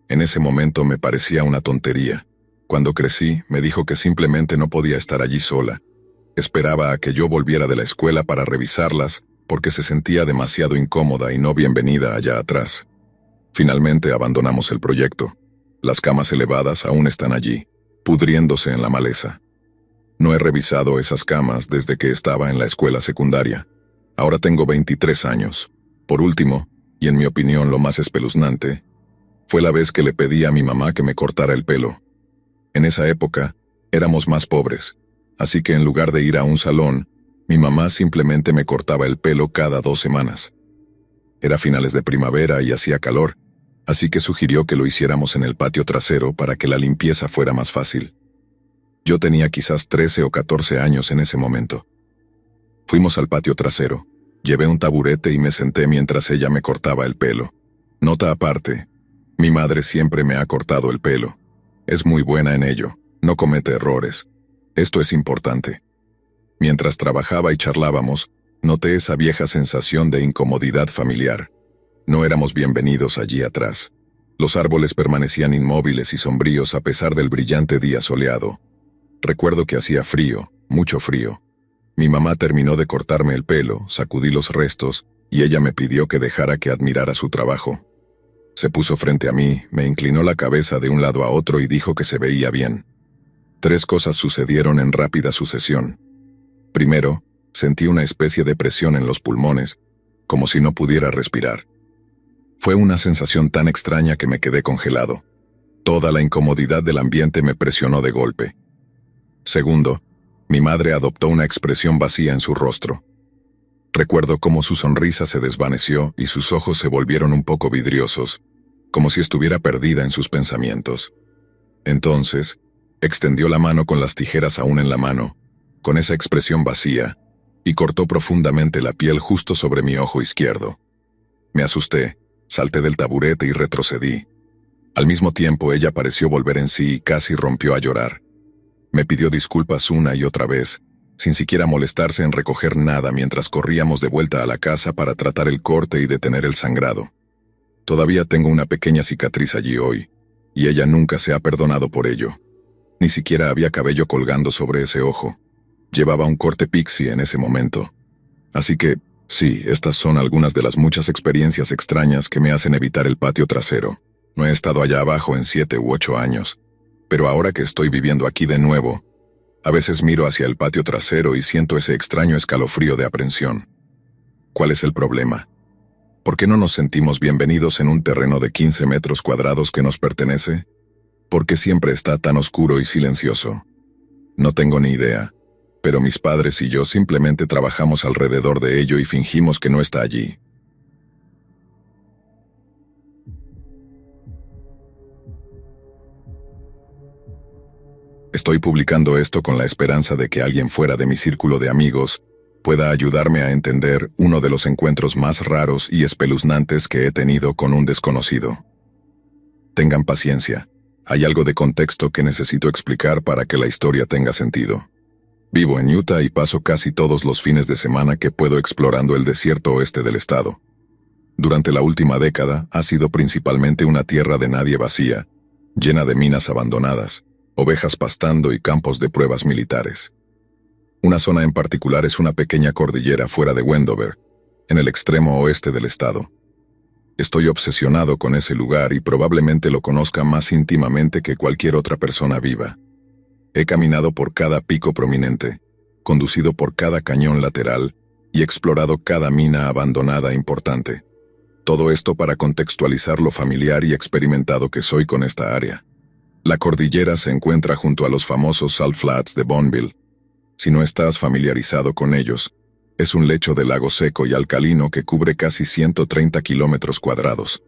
S1: En ese momento me parecía una tontería. Cuando crecí, me dijo que simplemente no podía estar allí sola. Esperaba a que yo volviera de la escuela para revisarlas, porque se sentía demasiado incómoda y no bienvenida allá atrás. Finalmente abandonamos el proyecto. Las camas elevadas aún están allí, pudriéndose en la maleza. No he revisado esas camas desde que estaba en la escuela secundaria. Ahora tengo 23 años. Por último, y en mi opinión lo más espeluznante, fue la vez que le pedí a mi mamá que me cortara el pelo. En esa época, éramos más pobres, así que en lugar de ir a un salón, mi mamá simplemente me cortaba el pelo cada 2 semanas. Era finales de primavera y hacía calor, así que sugirió que lo hiciéramos en el patio trasero para que la limpieza fuera más fácil. Yo tenía quizás 13 o 14 años en ese momento. Fuimos al patio trasero, llevé un taburete y me senté mientras ella me cortaba el pelo. Nota aparte, mi madre siempre me ha cortado el pelo. Es muy buena en ello, no comete errores. Esto es importante. Mientras trabajaba y charlábamos, noté esa vieja sensación de incomodidad familiar. No éramos bienvenidos allí atrás. Los árboles permanecían inmóviles y sombríos a pesar del brillante día soleado. Recuerdo que hacía frío, mucho frío. Mi mamá terminó de cortarme el pelo, sacudí los restos, y ella me pidió que dejara que admirara su trabajo. Se puso frente a mí, me inclinó la cabeza de un lado a otro y dijo que se veía bien. 3 cosas sucedieron en rápida sucesión. Primero, sentí una especie de presión en los pulmones, como si no pudiera respirar. Fue una sensación tan extraña que me quedé congelado. Toda la incomodidad del ambiente me presionó de golpe. Segundo, mi madre adoptó una expresión vacía en su rostro. Recuerdo cómo su sonrisa se desvaneció y sus ojos se volvieron un poco vidriosos, como si estuviera perdida en sus pensamientos. Entonces, extendió la mano con las tijeras aún en la mano, con esa expresión vacía, y cortó profundamente la piel justo sobre mi ojo izquierdo. Me asusté, salté del taburete y retrocedí. Al mismo tiempo ella pareció volver en sí y casi rompió a llorar. Me pidió disculpas una y otra vez, sin siquiera molestarse en recoger nada mientras corríamos de vuelta a la casa para tratar el corte y detener el sangrado. Todavía tengo una pequeña cicatriz allí hoy, y ella nunca se ha perdonado por ello. Ni siquiera había cabello colgando sobre ese ojo. Llevaba un corte pixie en ese momento. Así que, sí, estas son algunas de las muchas experiencias extrañas que me hacen evitar el patio trasero. No he estado allá abajo en 7 u 8 años. Pero ahora que estoy viviendo aquí de nuevo, a veces miro hacia el patio trasero y siento ese extraño escalofrío de aprensión. ¿Cuál es el problema? ¿Por qué no nos sentimos bienvenidos en un terreno de 15 metros cuadrados que nos pertenece? ¿Por qué siempre está tan oscuro y silencioso? No tengo ni idea, pero mis padres y yo simplemente trabajamos alrededor de ello y fingimos que no está allí. Estoy publicando esto con la esperanza de que alguien fuera de mi círculo de amigos pueda ayudarme a entender uno de los encuentros más raros y espeluznantes que he tenido con un desconocido. Tengan paciencia, hay algo de contexto que necesito explicar para que la historia tenga sentido. Vivo en Utah y paso casi todos los fines de semana que puedo explorando el desierto oeste del estado. Durante la última década ha sido principalmente una tierra de nadie vacía, llena de minas abandonadas, ovejas pastando y campos de pruebas militares. Una zona en particular es una pequeña cordillera fuera de Wendover, en el extremo oeste del estado. Estoy obsesionado con ese lugar y probablemente lo conozca más íntimamente que cualquier otra persona viva. He caminado por cada pico prominente, conducido por cada cañón lateral y explorado cada mina abandonada importante. Todo esto para contextualizar lo familiar y experimentado que soy con esta área. La cordillera se encuentra junto a los famosos Salt Flats de Bonneville. Si no estás familiarizado con ellos, es un lecho de lago seco y alcalino que cubre casi 130 kilómetros cuadrados.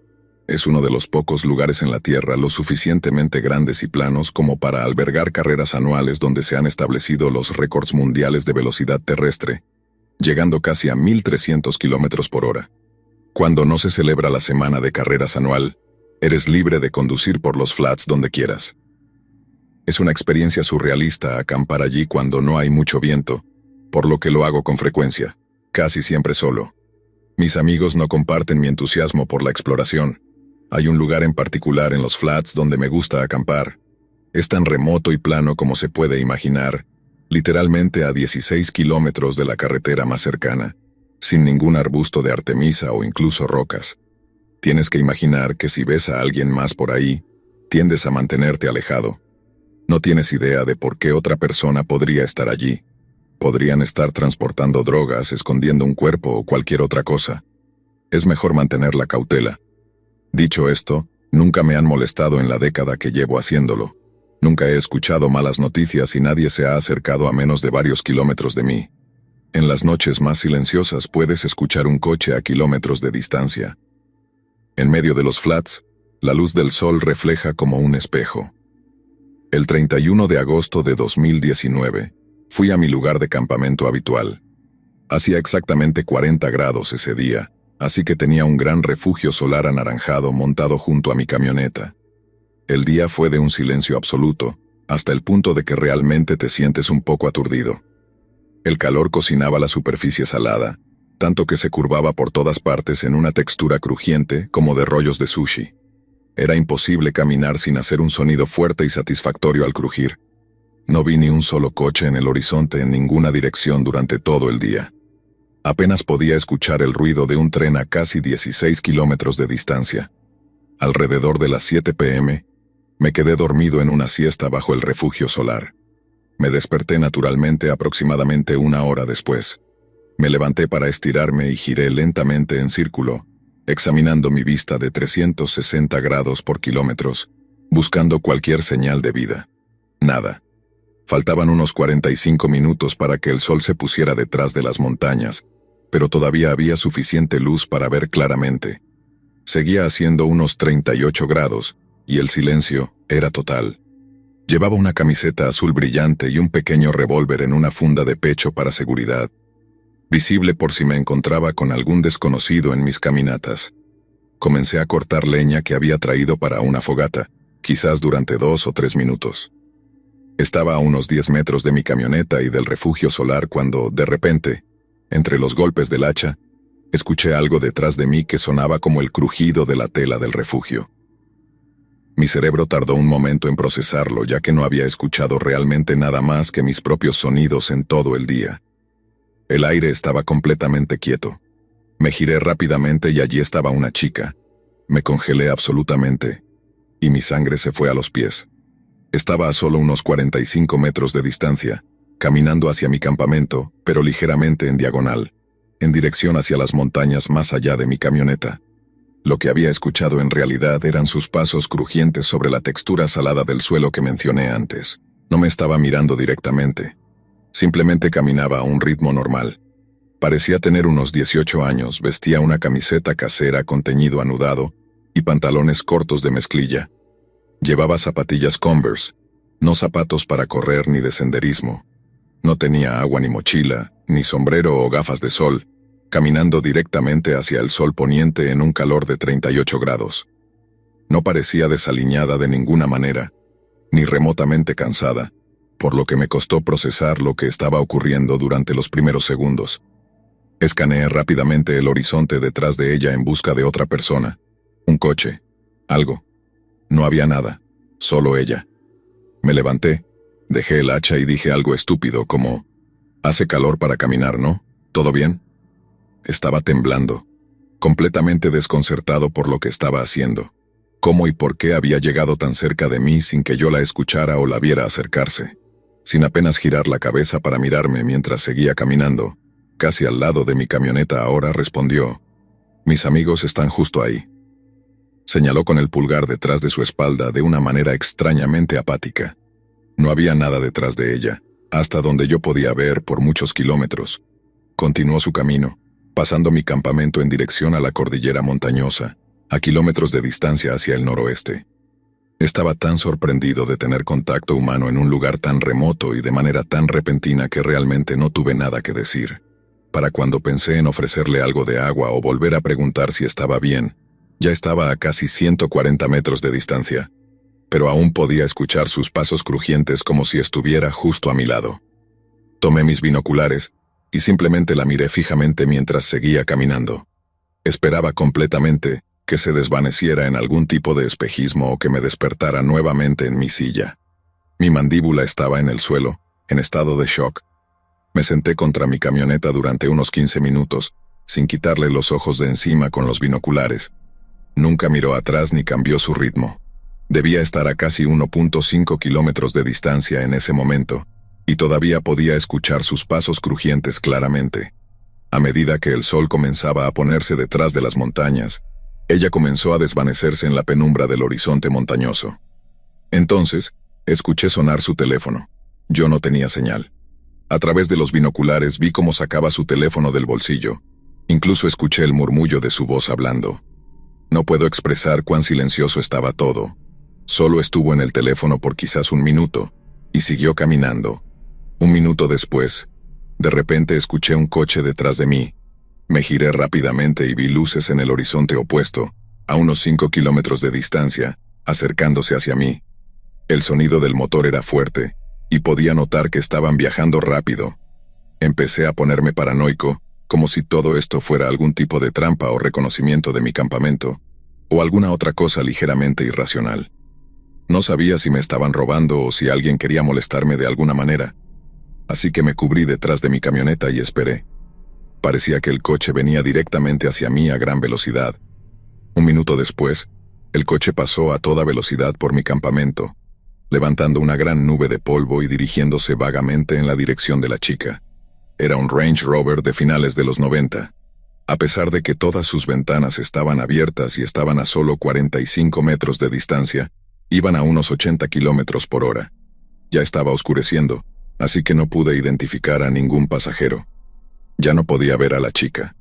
S1: Es uno de los pocos lugares en la Tierra lo suficientemente grandes y planos como para albergar carreras anuales donde se han establecido los récords mundiales de velocidad terrestre, llegando casi a 1.300 kilómetros por hora. Cuando no se celebra la semana de carreras anual, eres libre de conducir por los flats donde quieras. Es una experiencia surrealista acampar allí cuando no hay mucho viento, por lo que lo hago con frecuencia, casi siempre solo. Mis amigos no comparten mi entusiasmo por la exploración. Hay un lugar en particular en los flats donde me gusta acampar. Es tan remoto y plano como se puede imaginar, literalmente a 16 kilómetros de la carretera más cercana. sin ningún arbusto de artemisa o incluso rocas. Tienes que imaginar que si ves a alguien más por ahí, tiendes a mantenerte alejado. No tienes idea de por qué otra persona podría estar allí. Podrían estar transportando drogas, escondiendo un cuerpo o cualquier otra cosa. Es mejor mantener la cautela. Dicho esto, nunca me han molestado en la década que llevo haciéndolo. Nunca he escuchado malas noticias y nadie se ha acercado a menos de varios kilómetros de mí. En las noches más silenciosas puedes escuchar un coche a kilómetros de distancia. En medio de los flats, la luz del sol refleja como un espejo. El 31 de agosto de 2019, fui a mi lugar de campamento habitual. Hacía exactamente 40 grados ese día, así que tenía un gran refugio solar anaranjado montado junto a mi camioneta. El día fue de un silencio absoluto, hasta el punto de que realmente te sientes un poco aturdido. El calor cocinaba la superficie salada, tanto que se curvaba por todas partes en una textura crujiente como de rollos de sushi. Era imposible caminar sin hacer un sonido fuerte y satisfactorio al crujir. No vi ni un solo coche en el horizonte en ninguna dirección durante todo el día. Apenas podía escuchar el ruido de un tren a casi 16 kilómetros de distancia. Alrededor de las 7 p.m., me quedé dormido en una siesta bajo el refugio solar. Me desperté naturalmente aproximadamente una hora después. Me levanté para estirarme y giré lentamente en círculo, examinando mi vista de 360 grados por kilómetros, buscando cualquier señal de vida. Nada. Faltaban unos 45 minutos para que el sol se pusiera detrás de las montañas, pero todavía había suficiente luz para ver claramente. Seguía haciendo unos 38 grados, y el silencio era total. Llevaba una camiseta azul brillante y un pequeño revólver en una funda de pecho para seguridad, visible por si me encontraba con algún desconocido en mis caminatas. Comencé a cortar leña que había traído para una fogata, quizás durante 2 o 3 minutos. Estaba a unos 10 metros de mi camioneta y del refugio solar cuando, de repente, entre los golpes del hacha, escuché algo detrás de mí que sonaba como el crujido de la tela del refugio. Mi cerebro tardó un momento en procesarlo, ya que no había escuchado realmente nada más que mis propios sonidos en todo el día. El aire estaba completamente quieto. Me giré rápidamente y allí estaba una chica. Me congelé absolutamente, y mi sangre se fue a los pies. Estaba a solo unos 45 metros de distancia, caminando hacia mi campamento, pero ligeramente en diagonal, en dirección hacia las montañas más allá de mi camioneta. Lo que había escuchado en realidad eran sus pasos crujientes sobre la textura salada del suelo que mencioné antes. No me estaba mirando directamente. Simplemente caminaba a un ritmo normal. Parecía tener unos 18 años, vestía una camiseta casera con teñido anudado y pantalones cortos de mezclilla. Llevaba zapatillas Converse, no zapatos para correr ni de senderismo. No tenía agua ni mochila, ni sombrero o gafas de sol, caminando directamente hacia el sol poniente en un calor de 38 grados. No parecía desaliñada de ninguna manera, ni remotamente cansada, por lo que me costó procesar lo que estaba ocurriendo durante los primeros segundos. Escaneé rápidamente el horizonte detrás de ella en busca de otra persona, un coche, algo. No había nada, solo ella. Me levanté, dejé el hacha y dije algo estúpido como, «Hace calor para caminar, ¿no? ¿Todo bien?» Estaba temblando, completamente desconcertado por lo que estaba haciendo. ¿Cómo y por qué había llegado tan cerca de mí sin que yo la escuchara o la viera acercarse? Sin apenas girar la cabeza para mirarme mientras seguía caminando, casi al lado de mi camioneta ahora respondió, «Mis amigos están justo ahí». Señaló con el pulgar detrás de su espalda de una manera extrañamente apática. No había nada detrás de ella, hasta donde yo podía ver por muchos kilómetros. Continuó su camino, pasando mi campamento en dirección a la cordillera montañosa, a kilómetros de distancia hacia el noroeste. Estaba tan sorprendido de tener contacto humano en un lugar tan remoto y de manera tan repentina que realmente no tuve nada que decir. Para cuando pensé en ofrecerle algo de agua o volver a preguntar si estaba bien, ya estaba a casi 140 metros de distancia, pero aún podía escuchar sus pasos crujientes como si estuviera justo a mi lado. Tomé mis binoculares y simplemente la miré fijamente mientras seguía caminando. Esperaba completamente que se desvaneciera en algún tipo de espejismo o que me despertara nuevamente en mi silla. Mi mandíbula estaba en el suelo, en estado de shock. Me senté contra mi camioneta durante unos 15 minutos, sin quitarle los ojos de encima con los binoculares. Nunca miró atrás ni cambió su ritmo. Debía estar a casi 1.5 kilómetros de distancia en ese momento, y todavía podía escuchar sus pasos crujientes claramente. A medida que el sol comenzaba a ponerse detrás de las montañas, ella comenzó a desvanecerse en la penumbra del horizonte montañoso. Entonces, escuché sonar su teléfono. Yo no tenía señal. A través de los binoculares vi cómo sacaba su teléfono del bolsillo. Incluso escuché el murmullo de su voz hablando. No puedo expresar cuán silencioso estaba todo. Solo estuvo en el teléfono por quizás 1 minuto, y siguió caminando. 1 minuto después, de repente escuché un coche detrás de mí. Me giré rápidamente y vi luces en el horizonte opuesto, a unos 5 kilómetros de distancia, acercándose hacia mí. El sonido del motor era fuerte, y podía notar que estaban viajando rápido. Empecé a ponerme paranoico, como si todo esto fuera algún tipo de trampa o reconocimiento de mi campamento, o alguna otra cosa ligeramente irracional. No sabía si me estaban robando o si alguien quería molestarme de alguna manera. Así que me cubrí detrás de mi camioneta y esperé. Parecía que el coche venía directamente hacia mí a gran velocidad. 1 minuto después, el coche pasó a toda velocidad por mi campamento, levantando una gran nube de polvo y dirigiéndose vagamente en la dirección de la chica. Era un Range Rover de finales de los 90. A pesar de que todas sus ventanas estaban abiertas y estaban a solo 45 metros de distancia, iban a unos 80 kilómetros por hora. Ya estaba oscureciendo, así que no pude identificar a ningún pasajero. Ya no podía ver a la chica.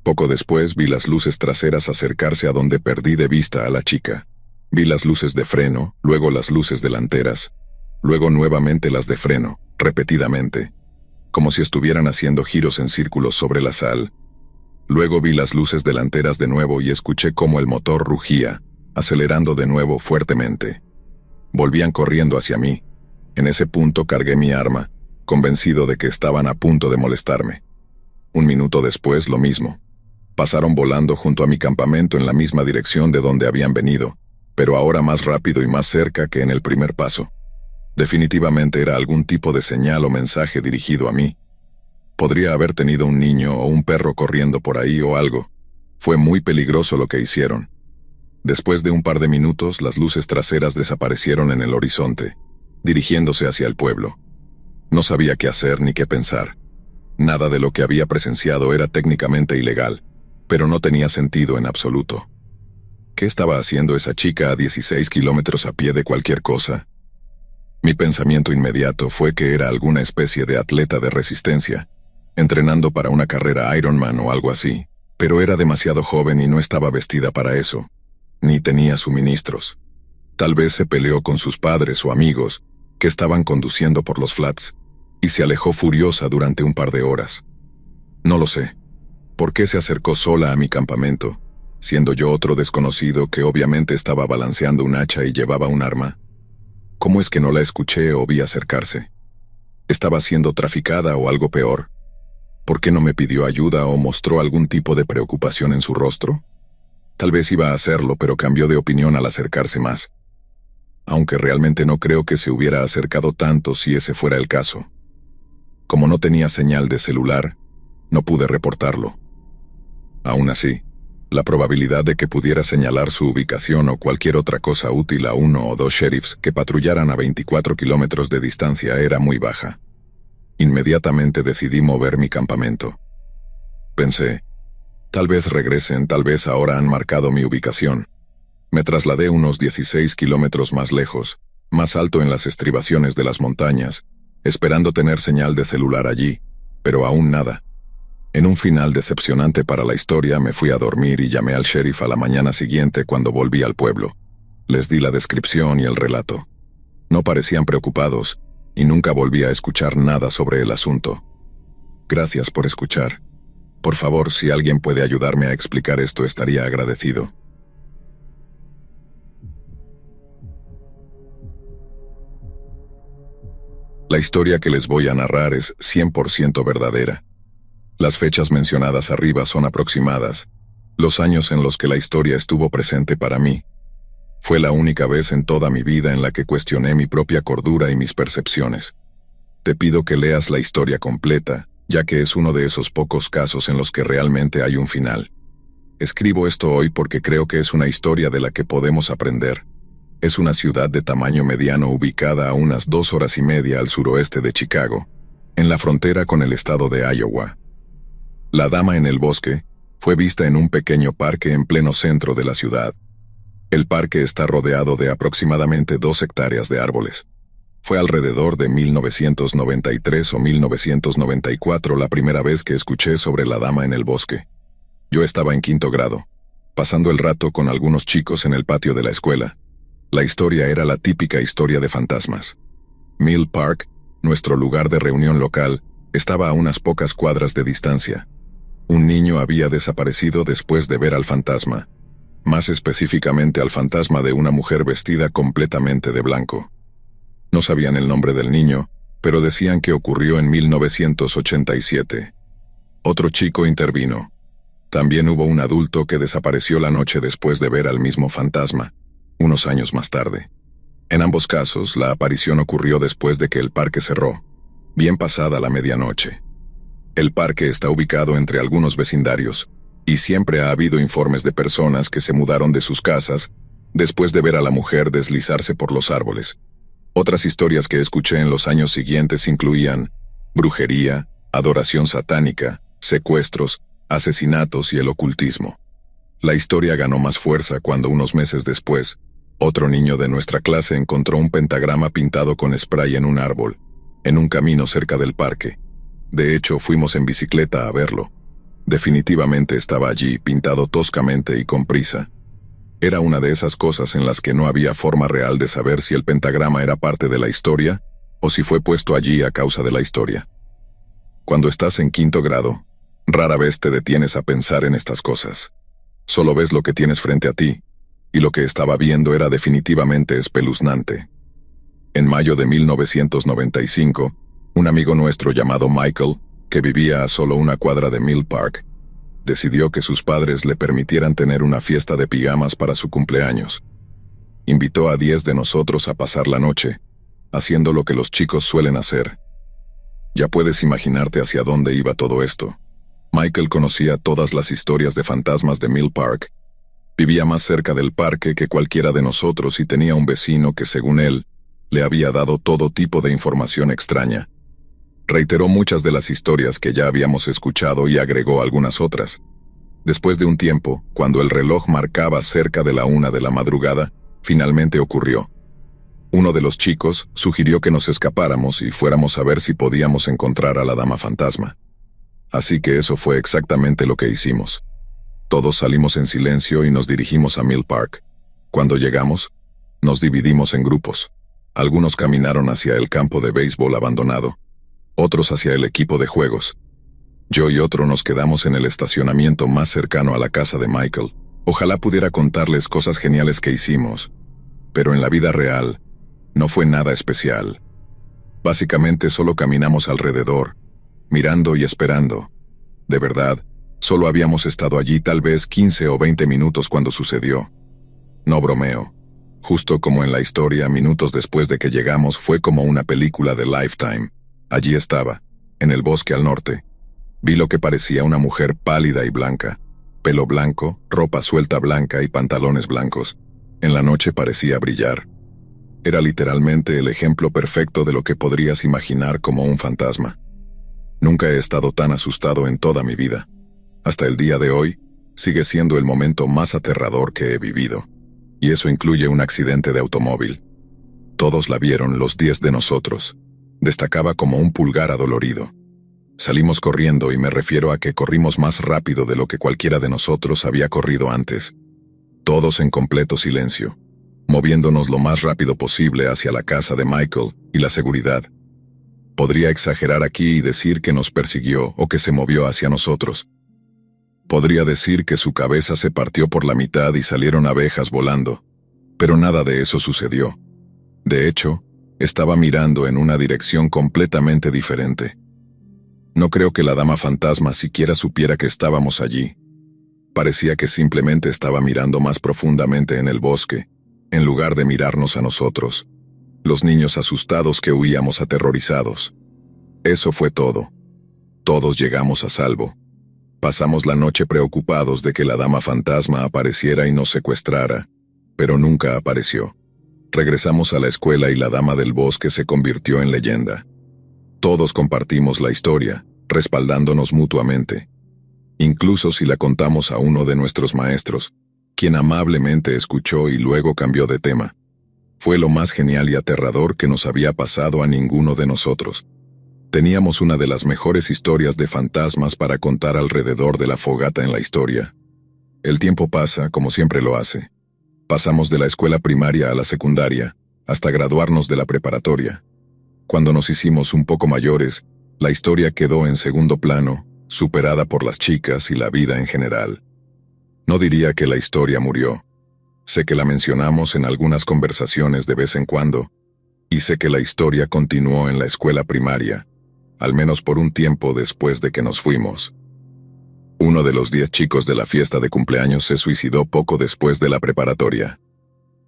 S1: Poco después vi las luces traseras acercarse a donde perdí de vista a la chica. Vi las luces de freno, luego las luces delanteras, luego nuevamente las de freno, repetidamente, como si estuvieran haciendo giros en círculos sobre la sal. Luego vi las luces delanteras de nuevo y escuché cómo el motor rugía, acelerando de nuevo fuertemente. Volvían corriendo hacia mí. En ese punto cargué mi arma, convencido de que estaban a punto de molestarme. 1 minuto después, lo mismo. Pasaron volando junto a mi campamento en la misma dirección de donde habían venido, pero ahora más rápido y más cerca que en el primer paso. Definitivamente era algún tipo de señal o mensaje dirigido a mí. Podría haber tenido un niño o un perro corriendo por ahí o algo. Fue muy peligroso lo que hicieron. Después de un par de minutos, las luces traseras desaparecieron en el horizonte, dirigiéndose hacia el pueblo. No sabía qué hacer ni qué pensar. Nada de lo que había presenciado era técnicamente ilegal, pero no tenía sentido en absoluto. ¿Qué estaba haciendo esa chica a 16 kilómetros a pie de cualquier cosa? Mi pensamiento inmediato fue que era alguna especie de atleta de resistencia, entrenando para una carrera Ironman o algo así, pero era demasiado joven y no estaba vestida para eso, ni tenía suministros. Tal vez se peleó con sus padres o amigos, que estaban conduciendo por los flats, y se alejó furiosa durante un par de horas. No lo sé. ¿Por qué se acercó sola a mi campamento, siendo yo otro desconocido que obviamente estaba balanceando un hacha y llevaba un arma? ¿Cómo es que no la escuché o vi acercarse? ¿Estaba siendo traficada o algo peor? ¿Por qué no me pidió ayuda o mostró algún tipo de preocupación en su rostro? Tal vez iba a hacerlo, pero cambió de opinión al acercarse más. Aunque realmente no creo que se hubiera acercado tanto si ese fuera el caso. Como no tenía señal de celular, no pude reportarlo. Aún así, la probabilidad de que pudiera señalar su ubicación o cualquier otra cosa útil a 1 o 2 sheriffs que patrullaran a 24 kilómetros de distancia era muy baja. Inmediatamente decidí mover mi campamento. Pensé, tal vez regresen, tal vez ahora han marcado mi ubicación. Me trasladé unos 16 kilómetros más lejos, más alto en las estribaciones de las montañas, esperando tener señal de celular allí, pero aún nada. En un final decepcionante para la historia, me fui a dormir y llamé al sheriff a la mañana siguiente cuando volví al pueblo. Les di la descripción y el relato. No parecían preocupados, y nunca volví a escuchar nada sobre el asunto. Gracias por escuchar. Por favor, si alguien puede ayudarme a explicar esto, estaría agradecido. La historia que les voy a narrar es 100% verdadera. Las fechas mencionadas arriba son aproximadas, los años en los que la historia estuvo presente para mí. Fue la única vez en toda mi vida en la que cuestioné mi propia cordura y mis percepciones. Te pido que leas la historia completa, ya que es uno de esos pocos casos en los que realmente hay un final. Escribo esto hoy porque creo que es una historia de la que podemos aprender. Es una ciudad de tamaño mediano ubicada a unas 2 horas y media al suroeste de Chicago, en la frontera con el estado de Iowa. La dama en el bosque fue vista en un pequeño parque en pleno centro de la ciudad. El parque está rodeado de aproximadamente 2 hectáreas de árboles. Fue alrededor de 1993 o 1994 la primera vez que escuché sobre la dama en el bosque. Yo estaba en 5º grado, pasando el rato con algunos chicos en el patio de la escuela. La historia era la típica historia de fantasmas. Mill Park, nuestro lugar de reunión local, estaba a unas pocas cuadras de distancia. Un niño había desaparecido después de ver al fantasma, más específicamente al fantasma de una mujer vestida completamente de blanco. No sabían el nombre del niño, pero decían que ocurrió en 1987. Otro chico intervino. También hubo un adulto que desapareció la noche después de ver al mismo fantasma, unos años más tarde. En ambos casos, la aparición ocurrió después de que el parque cerró, bien pasada la medianoche. El parque está ubicado entre algunos vecindarios, y siempre ha habido informes de personas que se mudaron de sus casas después de ver a la mujer deslizarse por los árboles. Otras historias que escuché en los años siguientes incluían brujería, adoración satánica, secuestros, asesinatos y el ocultismo. La historia ganó más fuerza cuando unos meses después, otro niño de nuestra clase encontró un pentagrama pintado con spray en un árbol, en un camino cerca del parque. De hecho, fuimos en bicicleta a verlo. Definitivamente estaba allí, pintado toscamente y con prisa. Era una de esas cosas en las que no había forma real de saber si el pentagrama era parte de la historia o si fue puesto allí a causa de la historia. Cuando estás en 5º grado, rara vez te detienes a pensar en estas cosas. Solo ves lo que tienes frente a ti, y lo que estaba viendo era definitivamente espeluznante. En mayo de 1995, un amigo nuestro llamado Michael, que vivía a solo una cuadra de Mill Park, decidió que sus padres le permitieran tener una fiesta de pijamas para su cumpleaños. Invitó a 10 de nosotros a pasar la noche, haciendo lo que los chicos suelen hacer. Ya puedes imaginarte hacia dónde iba todo esto. Michael conocía todas las historias de fantasmas de Mill Park. Vivía más cerca del parque que cualquiera de nosotros y tenía un vecino que, según él, le había dado todo tipo de información extraña. Reiteró muchas de las historias que ya habíamos escuchado y agregó algunas otras. Después de un tiempo, cuando el reloj marcaba cerca de la 1 de la madrugada, finalmente ocurrió. Uno de los chicos sugirió que nos escapáramos y fuéramos a ver si podíamos encontrar a la dama fantasma. Así que eso fue exactamente lo que hicimos. Todos salimos en silencio y nos dirigimos a Mill Park. Cuando llegamos, nos dividimos en grupos. Algunos caminaron hacia el campo de béisbol abandonado, otros hacia el equipo de juegos. Yo y otro nos quedamos en el estacionamiento más cercano a la casa de Michael. Ojalá pudiera contarles cosas geniales que hicimos, pero en la vida real, no fue nada especial. Básicamente solo caminamos alrededor, mirando y esperando. De verdad, solo habíamos estado allí tal vez 15 o 20 minutos cuando sucedió. No bromeo. Justo como en la historia, minutos después de que llegamos fue como una película de Lifetime. Allí estaba, en el bosque al norte. Vi lo que parecía una mujer pálida y blanca, pelo blanco, ropa suelta blanca y pantalones blancos. En la noche parecía brillar. Era literalmente el ejemplo perfecto de lo que podrías imaginar como un fantasma. Nunca he estado tan asustado en toda mi vida. Hasta el día de hoy, sigue siendo el momento más aterrador que he vivido. Y eso incluye un accidente de automóvil. Todos la vieron, los 10 de nosotros. Destacaba como un pulgar adolorido. Salimos corriendo y me refiero a que corrimos más rápido de lo que cualquiera de nosotros había corrido antes. Todos en completo silencio, moviéndonos lo más rápido posible hacia la casa de Michael y la seguridad. Podría exagerar aquí y decir que nos persiguió o que se movió hacia nosotros. Podría decir que su cabeza se partió por la mitad y salieron abejas volando, pero nada de eso sucedió. De hecho, estaba mirando en una dirección completamente diferente. No creo que la dama fantasma siquiera supiera que estábamos allí. Parecía que simplemente estaba mirando más profundamente en el bosque, en lugar de mirarnos a nosotros, los niños asustados que huíamos aterrorizados. Eso fue todo. Todos llegamos a salvo. Pasamos la noche preocupados de que la dama fantasma apareciera y nos secuestrara, pero nunca apareció. Regresamos a la escuela y la dama del bosque se convirtió en leyenda. Todos compartimos la historia, respaldándonos mutuamente. Incluso si la contamos a uno de nuestros maestros, quien amablemente escuchó y luego cambió de tema. Fue lo más genial y aterrador que nos había pasado a ninguno de nosotros. Teníamos una de las mejores historias de fantasmas para contar alrededor de la fogata en la historia. El tiempo pasa, como siempre lo hace. Pasamos de la escuela primaria a la secundaria, hasta graduarnos de la preparatoria. Cuando nos hicimos un poco mayores, la historia quedó en segundo plano, superada por las chicas y la vida en general. No diría que la historia murió. Sé que la mencionamos en algunas conversaciones de vez en cuando, y sé que la historia continuó en la escuela primaria, al menos por un tiempo después de que nos fuimos. Uno de los 10 chicos de la fiesta de cumpleaños se suicidó poco después de la preparatoria.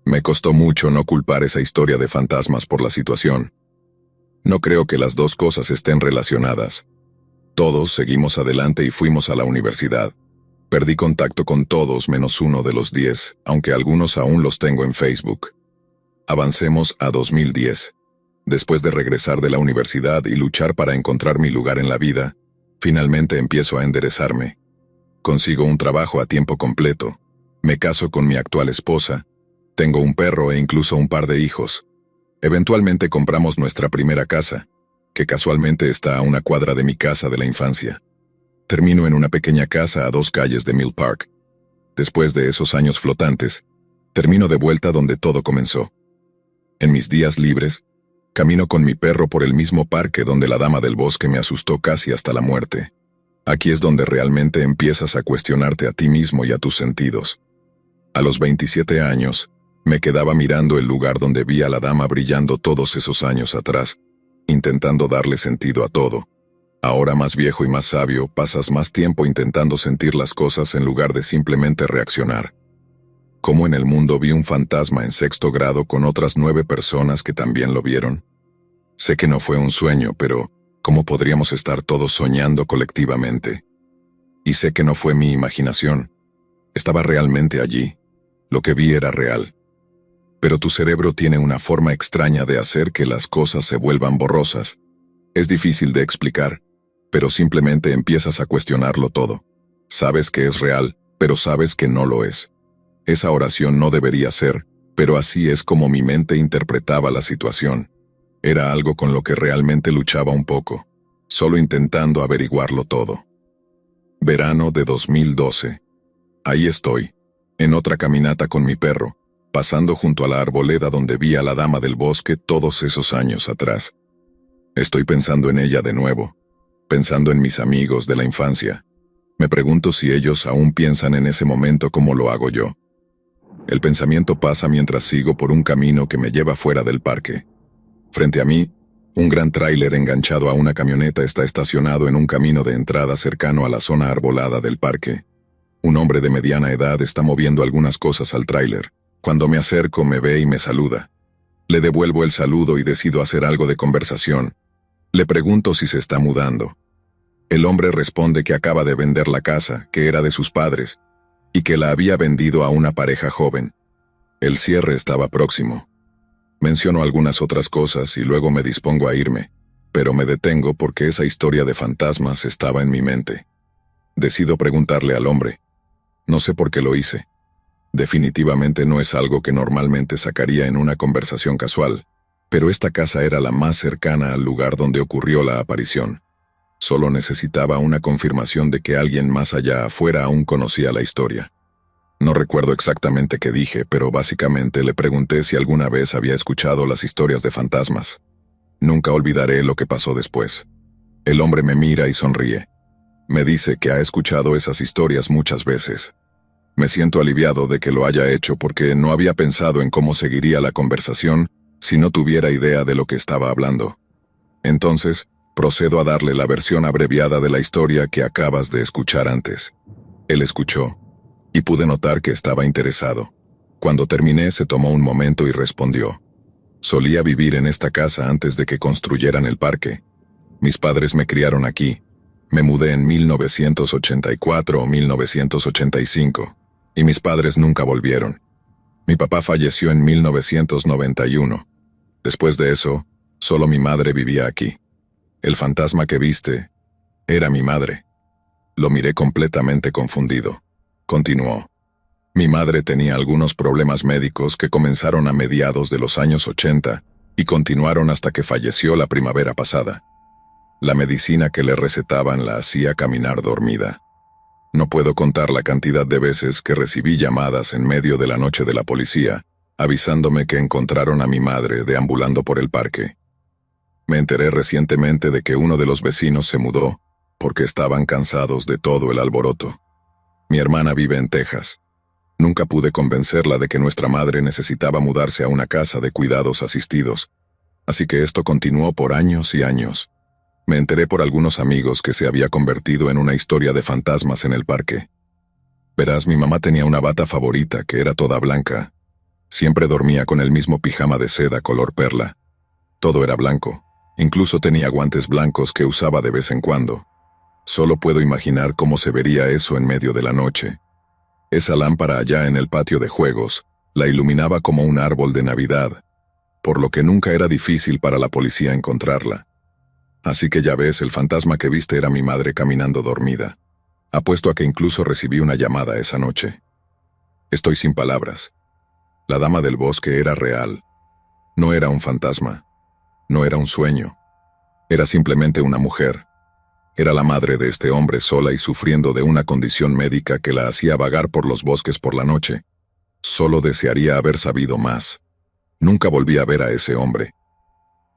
S1: Me costó mucho no culpar esa historia de fantasmas por la situación. No creo que las dos cosas estén relacionadas. Todos seguimos adelante y fuimos a la universidad. Perdí contacto con todos menos uno de los 10, aunque algunos aún los tengo en Facebook. Avancemos a 2010. Después de regresar de la universidad y luchar para encontrar mi lugar en la vida, finalmente empiezo a enderezarme. Consigo un trabajo a tiempo completo, me caso con mi actual esposa, tengo un perro e incluso un par de hijos. Eventualmente compramos nuestra primera casa, que casualmente está a una cuadra de mi casa de la infancia. Termino en una pequeña casa a 2 calles de Mill Park. Después de esos años flotantes, termino de vuelta donde todo comenzó. En mis días libres, camino con mi perro por el mismo parque donde la dama del bosque me asustó casi hasta la muerte. Aquí es donde realmente empiezas a cuestionarte a ti mismo y a tus sentidos. A los 27 años, me quedaba mirando el lugar donde vi a la dama brillando todos esos años atrás, intentando darle sentido a todo. Ahora más viejo y más sabio, pasas más tiempo intentando sentir las cosas en lugar de simplemente reaccionar. ¿Cómo en el mundo vi un fantasma en 6º grado con otras 9 personas que también lo vieron? Sé que no fue un sueño, pero ¿cómo podríamos estar todos soñando colectivamente? Y sé que no fue mi imaginación. Estaba realmente allí. Lo que vi era real. Pero tu cerebro tiene una forma extraña de hacer que las cosas se vuelvan borrosas. Es difícil de explicar, pero simplemente empiezas a cuestionarlo todo. Sabes que es real, pero sabes que no lo es. Esa oración no debería ser, pero así es como mi mente interpretaba la situación. Era algo con lo que realmente luchaba un poco, solo intentando averiguarlo todo. Verano de 2012. Ahí estoy, en otra caminata con mi perro, pasando junto a la arboleda donde vi a la dama del bosque todos esos años atrás. Estoy pensando en ella de nuevo, pensando en mis amigos de la infancia. Me pregunto si ellos aún piensan en ese momento como lo hago yo. El pensamiento pasa mientras sigo por un camino que me lleva fuera del parque. Frente a mí, un gran tráiler enganchado a una camioneta está estacionado en un camino de entrada cercano a la zona arbolada del parque. Un hombre de mediana edad está moviendo algunas cosas al tráiler. Cuando me acerco, me ve y me saluda. Le devuelvo el saludo y decido hacer algo de conversación. Le pregunto si se está mudando. El hombre responde que acaba de vender la casa, que era de sus padres, y que la había vendido a una pareja joven. El cierre estaba próximo. Menciono algunas otras cosas y luego me dispongo a irme, pero me detengo porque esa historia de fantasmas estaba en mi mente. Decido preguntarle al hombre. No sé por qué lo hice. Definitivamente no es algo que normalmente sacaría en una conversación casual, pero esta casa era la más cercana al lugar donde ocurrió la aparición. Solo necesitaba una confirmación de que alguien más allá afuera aún conocía la historia. No recuerdo exactamente qué dije, pero básicamente le pregunté si alguna vez había escuchado las historias de fantasmas. Nunca olvidaré lo que pasó después. El hombre me mira y sonríe. Me dice que ha escuchado esas historias muchas veces. Me siento aliviado de que lo haya hecho porque no había pensado en cómo seguiría la conversación si no tuviera idea de lo que estaba hablando. Entonces, procedo a darle la versión abreviada de la historia que acabas de escuchar antes. Él escuchó, y pude notar que estaba interesado. Cuando terminé, se tomó un momento y respondió. Solía vivir en esta casa antes de que construyeran el parque. Mis padres me criaron aquí. Me mudé en 1984 o 1985, y mis padres nunca volvieron. Mi papá falleció en 1991. Después de eso, solo mi madre vivía aquí. El fantasma que viste era mi madre. Lo miré completamente confundido. Continuó. Mi madre tenía algunos problemas médicos que comenzaron a mediados de los años 80 y continuaron hasta que falleció la primavera pasada. La medicina que le recetaban la hacía caminar dormida. No puedo contar la cantidad de veces que recibí llamadas en medio de la noche de la policía, avisándome que encontraron a mi madre deambulando por el parque. Me enteré recientemente de que uno de los vecinos se mudó porque estaban cansados de todo el alboroto. Mi hermana vive en Texas. Nunca pude convencerla de que nuestra madre necesitaba mudarse a una casa de cuidados asistidos, así que esto continuó por años y años. Me enteré por algunos amigos que se había convertido en una historia de fantasmas en el parque. Verás, mi mamá tenía una bata favorita que era toda blanca. Siempre dormía con el mismo pijama de seda color perla. Todo era blanco. Incluso tenía guantes blancos que usaba de vez en cuando. Solo puedo imaginar cómo se vería eso en medio de la noche. Esa lámpara allá en el patio de juegos la iluminaba como un árbol de Navidad, por lo que nunca era difícil para la policía encontrarla. Así que ya ves, el fantasma que viste era mi madre caminando dormida. Apuesto a que incluso recibí una llamada esa noche. Estoy sin palabras. La dama del bosque era real. No era un fantasma. No era un sueño. Era simplemente una mujer. Era la madre de este hombre sola y sufriendo de una condición médica que la hacía vagar por los bosques por la noche. Solo desearía haber sabido más. Nunca volví a ver a ese hombre.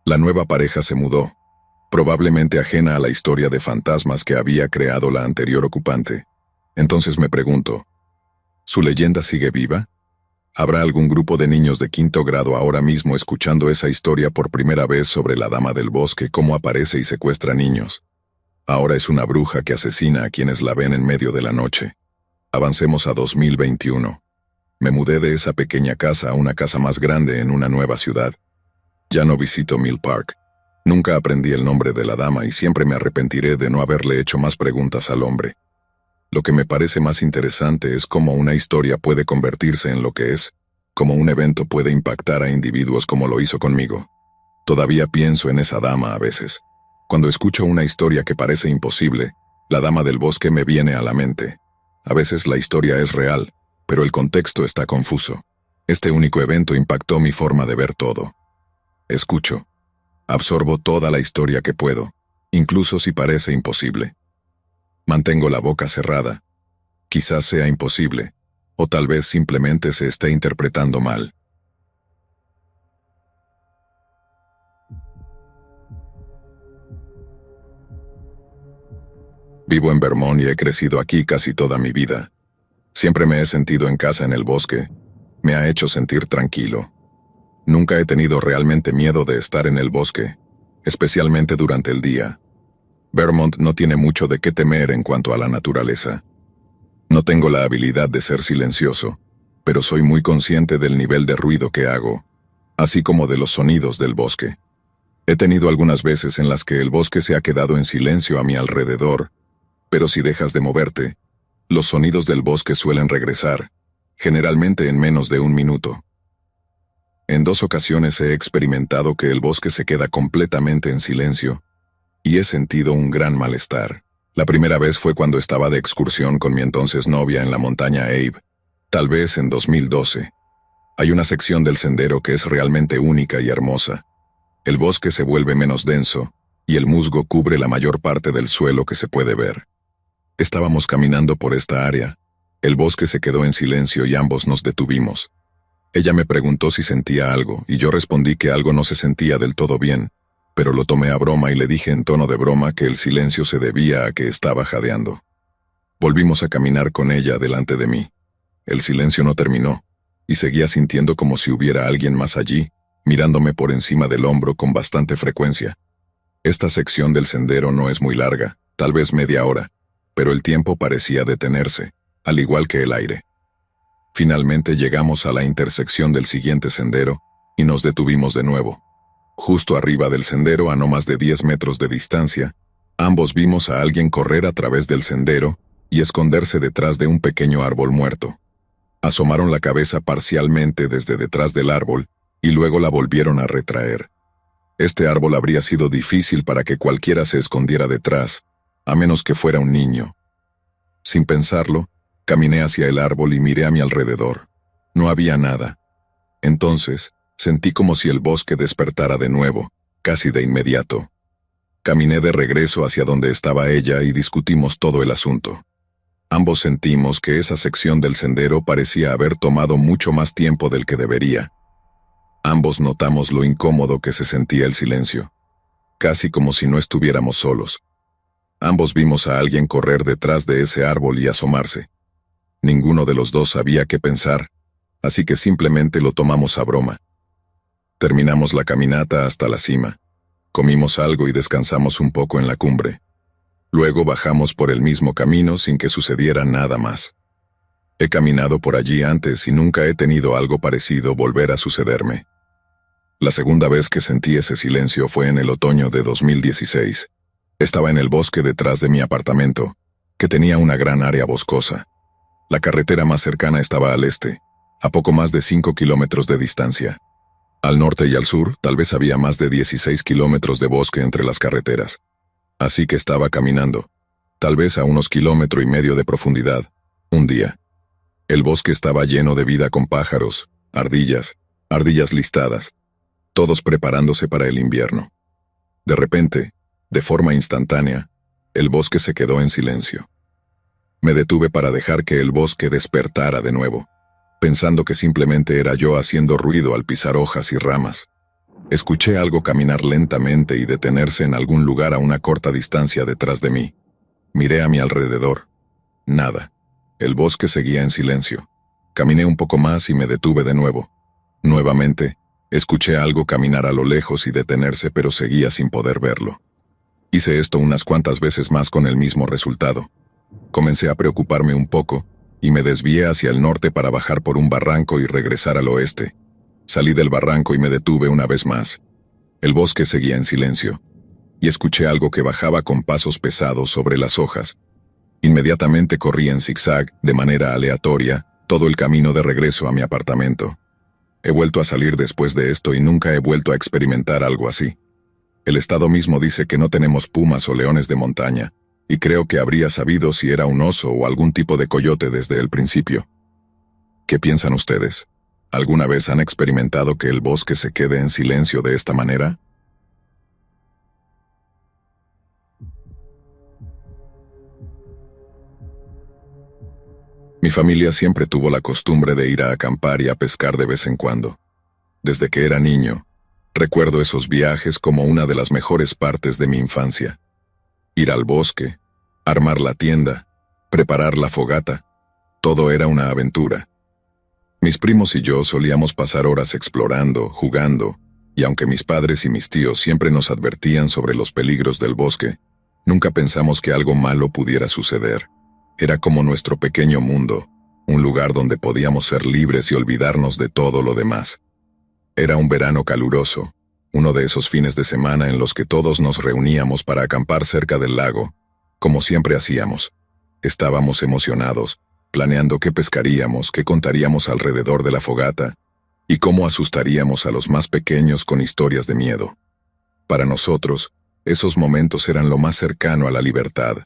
S1: La nueva pareja se mudó, probablemente ajena a la historia de fantasmas que había creado la anterior ocupante. Entonces me pregunto, ¿su leyenda sigue viva? ¿Habrá algún grupo de niños de 5º grado ahora mismo escuchando esa historia por primera vez sobre la dama del bosque, cómo aparece y secuestra niños? Ahora es una bruja que asesina a quienes la ven en medio de la noche. Avancemos a 2021. Me mudé de esa pequeña casa a una casa más grande en una nueva ciudad. Ya no visito Mill Park. Nunca aprendí el nombre de la dama y siempre me arrepentiré de no haberle hecho más preguntas al hombre. Lo que me parece más interesante es cómo una historia puede convertirse en lo que es, cómo un evento puede impactar a individuos como lo hizo conmigo. Todavía pienso en esa dama a veces. Cuando escucho una historia que parece imposible, la dama del bosque me viene a la mente. A veces la historia es real, pero el contexto está confuso. Este único evento impactó mi forma de ver todo. Escucho. Absorbo toda la historia que puedo, incluso si parece imposible. Mantengo la boca cerrada. Quizás sea imposible, o tal vez simplemente se esté interpretando mal. Vivo en Vermont y he crecido aquí casi toda mi vida. Siempre me he sentido en casa en el bosque. Me ha hecho sentir tranquilo. Nunca he tenido realmente miedo de estar en el bosque, especialmente durante el día. Vermont no tiene mucho de qué temer en cuanto a la naturaleza. No tengo la habilidad de ser silencioso, pero soy muy consciente del nivel de ruido que hago, así como de los sonidos del bosque. He tenido algunas veces en las que el bosque se ha quedado en silencio a mi alrededor, pero si dejas de moverte, los sonidos del bosque suelen regresar, generalmente en menos de 1 minuto. En 2 ocasiones he experimentado que el bosque se queda completamente en silencio, y he sentido un gran malestar. La primera vez fue cuando estaba de excursión con mi entonces novia en la montaña Abe, tal vez en 2012. Hay una sección del sendero que es realmente única y hermosa. El bosque se vuelve menos denso, y el musgo cubre la mayor parte del suelo que se puede ver. Estábamos caminando por esta área. El bosque se quedó en silencio y ambos nos detuvimos. Ella me preguntó si sentía algo, y yo respondí que algo no se sentía del todo bien, pero lo tomé a broma y le dije en tono de broma que el silencio se debía a que estaba jadeando. Volvimos a caminar con ella delante de mí. El silencio no terminó, y seguía sintiendo como si hubiera alguien más allí, mirándome por encima del hombro con bastante frecuencia. Esta sección del sendero no es muy larga, tal vez media hora, pero el tiempo parecía detenerse, al igual que el aire. Finalmente llegamos a la intersección del siguiente sendero, y nos detuvimos de nuevo. Justo arriba del sendero, a no más de 10 metros de distancia, Ambos vimos a alguien correr a través del sendero y esconderse detrás de un pequeño árbol muerto. Asomaron la cabeza parcialmente desde detrás del árbol y luego la volvieron a retraer. Este árbol habría sido difícil para que cualquiera se escondiera detrás, a menos que fuera un niño. Sin pensarlo, caminé hacia el árbol y miré a mi alrededor. No había nada. Entonces, sentí como si el bosque despertara de nuevo, casi de inmediato. Caminé de regreso hacia donde estaba ella y discutimos todo el asunto. Ambos sentimos que esa sección del sendero parecía haber tomado mucho más tiempo del que debería. Ambos notamos lo incómodo que se sentía el silencio, casi como si no estuviéramos solos. Ambos vimos a alguien correr detrás de ese árbol y asomarse. Ninguno de los dos sabía qué pensar, así que simplemente lo tomamos a broma. Terminamos la caminata hasta la cima. Comimos algo y descansamos un poco en la cumbre. Luego bajamos por el mismo camino sin que sucediera nada más. He caminado por allí antes y nunca he tenido algo parecido volver a sucederme. La segunda vez que sentí ese silencio fue en el otoño de 2016. Estaba en el bosque detrás de mi apartamento, que tenía una gran área boscosa. La carretera más cercana estaba al este, a poco más de 5 kilómetros de distancia. Al norte y al sur, tal vez había más de 16 kilómetros de bosque entre las carreteras. Así que estaba caminando, tal vez a unos 1,5 kilómetros de profundidad, un día. El bosque estaba lleno de vida con pájaros, ardillas listadas, todos preparándose para el invierno. De repente, de forma instantánea, el bosque se quedó en silencio. Me detuve para dejar que el bosque despertara de nuevo, pensando que simplemente era yo haciendo ruido al pisar hojas y ramas. Escuché algo caminar lentamente y detenerse en algún lugar a una corta distancia detrás de mí. Miré a mi alrededor. Nada. El bosque seguía en silencio. Caminé un poco más y me detuve de nuevo. Nuevamente, escuché algo caminar a lo lejos y detenerse, pero seguía sin poder verlo. Hice esto unas cuantas veces más con el mismo resultado. Comencé a preocuparme un poco y me desvié hacia el norte para bajar por un barranco y regresar al oeste. Salí del barranco y me detuve una vez más. El bosque seguía en silencio, y escuché algo que bajaba con pasos pesados sobre las hojas. Inmediatamente corrí en zigzag, de manera aleatoria, todo el camino de regreso a mi apartamento. He vuelto a salir después de esto y nunca he vuelto a experimentar algo así. El estado mismo dice que no tenemos pumas o leones de montaña, y creo que habría sabido si era un oso o algún tipo de coyote desde el principio. ¿Qué piensan ustedes? ¿Alguna vez han experimentado que el bosque se quede en silencio de esta manera? Mi familia siempre tuvo la costumbre de ir a acampar y a pescar de vez en cuando. Desde que era niño, recuerdo esos viajes como una de las mejores partes de mi infancia. Ir al bosque, armar la tienda, preparar la fogata, todo era una aventura. Mis primos y yo solíamos pasar horas explorando, jugando, y aunque mis padres y mis tíos siempre nos advertían sobre los peligros del bosque, nunca pensamos que algo malo pudiera suceder. Era como nuestro pequeño mundo, un lugar donde podíamos ser libres y olvidarnos de todo lo demás. Era un verano caluroso, uno de esos fines de semana en los que todos nos reuníamos para acampar cerca del lago, como siempre hacíamos. Estábamos emocionados, planeando qué pescaríamos, qué contaríamos alrededor de la fogata, y cómo asustaríamos a los más pequeños con historias de miedo. Para nosotros, esos momentos eran lo más cercano a la libertad,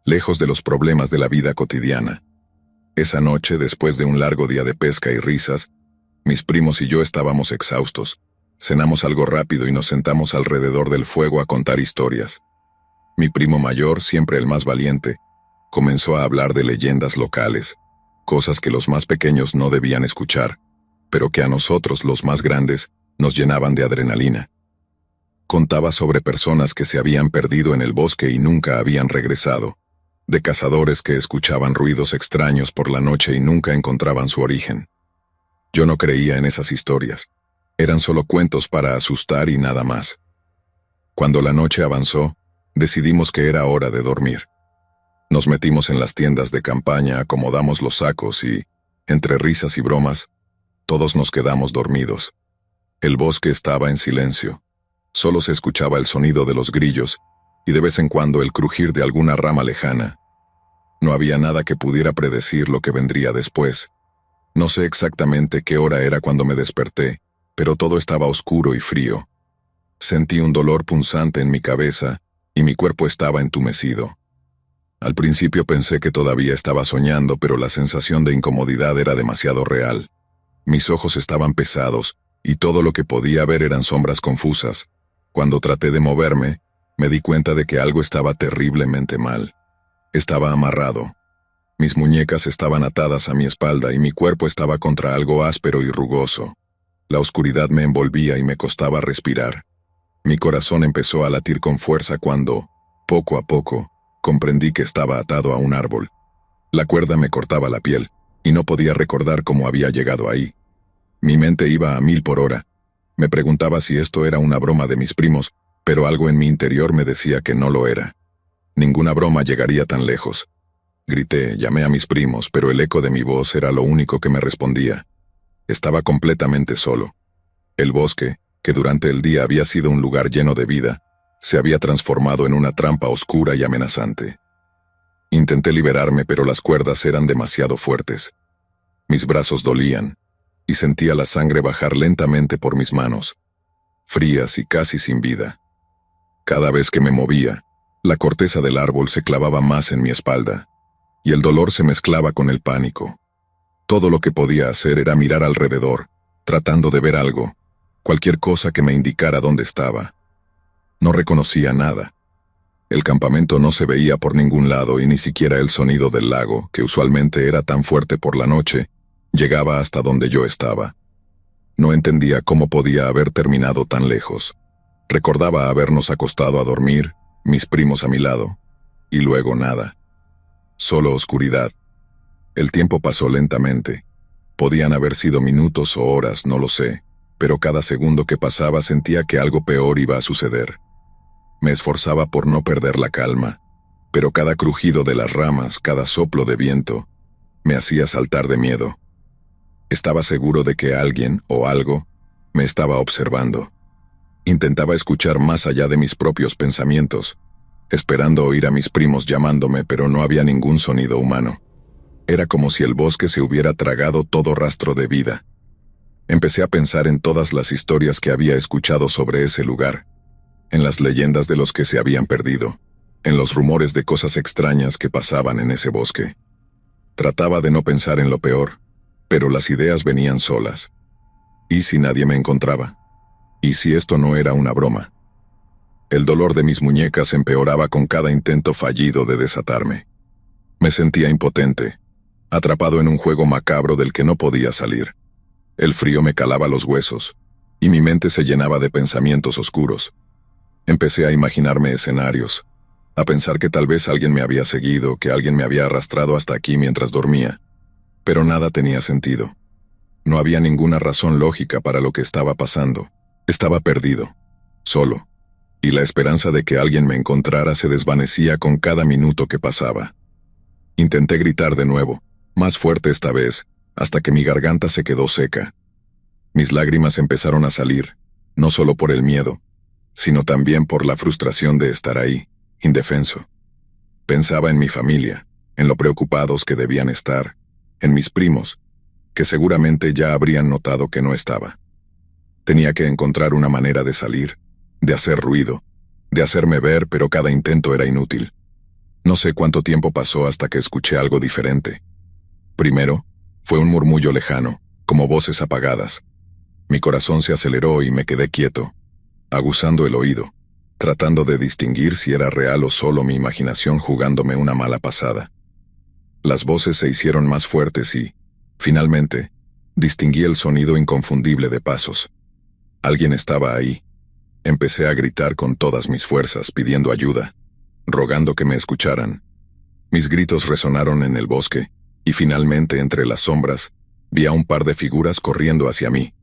S1: lejos de los problemas de la vida cotidiana. Esa noche, después de un largo día de pesca y risas, mis primos y yo estábamos exhaustos. Cenamos algo rápido y nos sentamos alrededor del fuego a contar historias. Mi primo mayor, siempre el más valiente, comenzó a hablar de leyendas locales, cosas que los más pequeños no debían escuchar, pero que a nosotros, los más grandes, nos llenaban de adrenalina. Contaba sobre personas que se habían perdido en el bosque y nunca habían regresado, de cazadores que escuchaban ruidos extraños por la noche y nunca encontraban su origen. Yo no creía en esas historias. Eran solo cuentos para asustar y nada más. Cuando la noche avanzó, decidimos que era hora de dormir. Nos metimos en las tiendas de campaña, acomodamos los sacos y, entre risas y bromas, todos nos quedamos dormidos. El bosque estaba en silencio. Solo se escuchaba el sonido de los grillos y de vez en cuando el crujir de alguna rama lejana. No había nada que pudiera predecir lo que vendría después. No sé exactamente qué hora era cuando me desperté, pero todo estaba oscuro y frío. Sentí un dolor punzante en mi cabeza y mi cuerpo estaba entumecido. Al principio pensé que todavía estaba soñando, pero la sensación de incomodidad era demasiado real. Mis ojos estaban pesados y todo lo que podía ver eran sombras confusas. Cuando traté de moverme, me di cuenta de que algo estaba terriblemente mal. Estaba amarrado. Mis muñecas estaban atadas a mi espalda y mi cuerpo estaba contra algo áspero y rugoso. La oscuridad me envolvía y me costaba respirar. Mi corazón empezó a latir con fuerza cuando, poco a poco, comprendí que estaba atado a un árbol. La cuerda me cortaba la piel, y no podía recordar cómo había llegado ahí. Mi mente iba a 1000 por hora. Me preguntaba si esto era una broma de mis primos, pero algo en mi interior me decía que no lo era. Ninguna broma llegaría tan lejos. Grité, llamé a mis primos, pero el eco de mi voz era lo único que me respondía. Estaba completamente solo. El bosque, que durante el día había sido un lugar lleno de vida, se había transformado en una trampa oscura y amenazante. Intenté liberarme, pero las cuerdas eran demasiado fuertes. Mis brazos dolían, y sentía la sangre bajar lentamente por mis manos, frías y casi sin vida. Cada vez que me movía, la corteza del árbol se clavaba más en mi espalda, y el dolor se mezclaba con el pánico. Todo lo que podía hacer era mirar alrededor, tratando de ver algo, cualquier cosa que me indicara dónde estaba. No reconocía nada. El campamento no se veía por ningún lado y ni siquiera el sonido del lago, que usualmente era tan fuerte por la noche, llegaba hasta donde yo estaba. No entendía cómo podía haber terminado tan lejos. Recordaba habernos acostado a dormir, mis primos a mi lado, y luego nada. Solo oscuridad. El tiempo pasó lentamente. Podían haber sido minutos o horas, no lo sé, pero cada segundo que pasaba sentía que algo peor iba a suceder. Me esforzaba por no perder la calma, pero cada crujido de las ramas, cada soplo de viento, me hacía saltar de miedo. Estaba seguro de que alguien o algo me estaba observando. Intentaba escuchar más allá de mis propios pensamientos, esperando oír a mis primos llamándome, pero no había ningún sonido humano. Era como si el bosque se hubiera tragado todo rastro de vida. Empecé a pensar en todas las historias que había escuchado sobre ese lugar, en las leyendas de los que se habían perdido, en los rumores de cosas extrañas que pasaban en ese bosque. Trataba de no pensar en lo peor, pero las ideas venían solas. ¿Y si nadie me encontraba? ¿Y si esto no era una broma? El dolor de mis muñecas empeoraba con cada intento fallido de desatarme. Me sentía impotente, atrapado en un juego macabro del que no podía salir. El frío me calaba los huesos, y mi mente se llenaba de pensamientos oscuros. Empecé a imaginarme escenarios, a pensar que tal vez alguien me había seguido, que alguien me había arrastrado hasta aquí mientras dormía. Pero nada tenía sentido. No había ninguna razón lógica para lo que estaba pasando. Estaba perdido, solo, y la esperanza de que alguien me encontrara se desvanecía con cada minuto que pasaba. Intenté gritar de nuevo, más fuerte esta vez, hasta que mi garganta se quedó seca. Mis lágrimas empezaron a salir, no solo por el miedo, sino también por la frustración de estar ahí, indefenso. Pensaba en mi familia, en lo preocupados que debían estar, en mis primos, que seguramente ya habrían notado que no estaba. Tenía que encontrar una manera de salir, de hacer ruido, de hacerme ver, pero cada intento era inútil. No sé cuánto tiempo pasó hasta que escuché algo diferente. Primero, fue un murmullo lejano, como voces apagadas. Mi corazón se aceleró y me quedé quieto, aguzando el oído, tratando de distinguir si era real o solo mi imaginación jugándome una mala pasada. Las voces se hicieron más fuertes y, finalmente, distinguí el sonido inconfundible de pasos. Alguien estaba ahí. Empecé a gritar con todas mis fuerzas, pidiendo ayuda, rogando que me escucharan. Mis gritos resonaron en el bosque, y finalmente, entre las sombras, vi a un par de figuras corriendo hacia mí.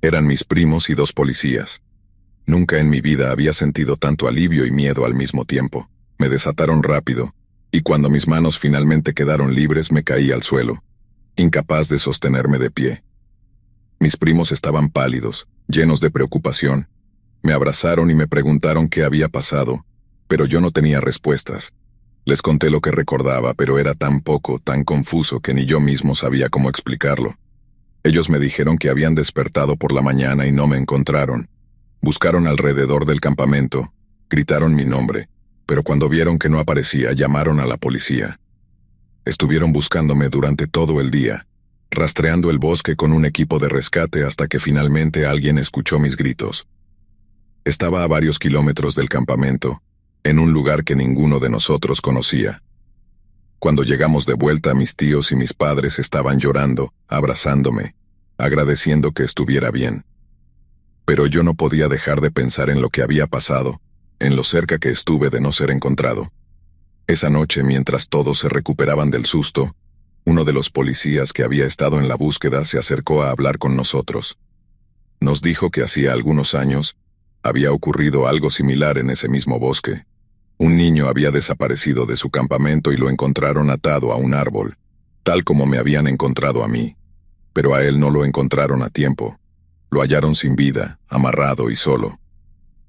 S1: Eran mis primos y 2 policías. Nunca en mi vida había sentido tanto alivio y miedo al mismo tiempo. Me desataron rápido, y cuando mis manos finalmente quedaron libres me caí al suelo, incapaz de sostenerme de pie. Mis primos estaban pálidos, llenos de preocupación. Me abrazaron y me preguntaron qué había pasado, Pero yo no tenía respuestas. Les conté lo que recordaba, pero era tan poco, tan confuso que ni yo mismo sabía cómo explicarlo. Ellos me dijeron que habían despertado por la mañana y no me encontraron. Buscaron alrededor del campamento, gritaron mi nombre, pero cuando vieron que no aparecía, llamaron a la policía. Estuvieron buscándome durante todo el día, rastreando el bosque con un equipo de rescate hasta que finalmente alguien escuchó mis gritos. Estaba a varios kilómetros del campamento, en un lugar que ninguno de nosotros conocía. Cuando llegamos de vuelta, mis tíos y mis padres estaban llorando, abrazándome, agradeciendo que estuviera bien. Pero yo no podía dejar de pensar en lo que había pasado, en lo cerca que estuve de no ser encontrado. Esa noche, mientras todos se recuperaban del susto, uno de los policías que había estado en la búsqueda se acercó a hablar con nosotros. Nos dijo que hacía algunos años había ocurrido algo similar en ese mismo bosque. Un niño había desaparecido de su campamento y lo encontraron atado a un árbol, tal como me habían encontrado a mí. Pero a él no lo encontraron a tiempo. Lo hallaron sin vida, amarrado y solo.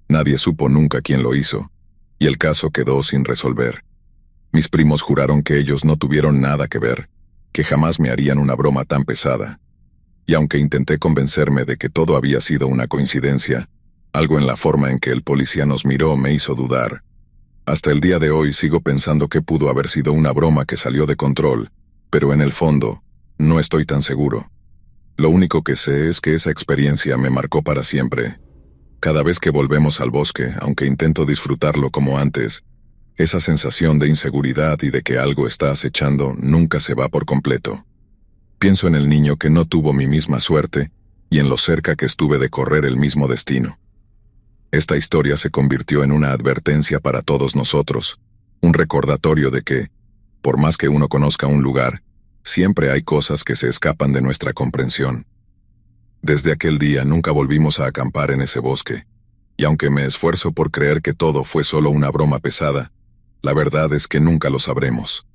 S1: Nadie supo nunca quién lo hizo, y el caso quedó sin resolver. Mis primos juraron que ellos no tuvieron nada que ver, que jamás me harían una broma tan pesada. Y aunque intenté convencerme de que todo había sido una coincidencia, algo en la forma en que el policía nos miró me hizo dudar. Hasta el día de hoy sigo pensando que pudo haber sido una broma que salió de control, pero en el fondo, no estoy tan seguro. Lo único que sé es que esa experiencia me marcó para siempre. Cada vez que volvemos al bosque, aunque intento disfrutarlo como antes, esa sensación de inseguridad y de que algo está acechando nunca se va por completo. Pienso en el niño que no tuvo mi misma suerte y en lo cerca que estuve de correr el mismo destino. Esta historia se convirtió en una advertencia para todos nosotros, un recordatorio de que, por más que uno conozca un lugar, siempre hay cosas que se escapan de nuestra comprensión. Desde aquel día nunca volvimos a acampar en ese bosque, y aunque me esfuerzo por creer que todo fue solo una broma pesada, la verdad es que nunca lo sabremos.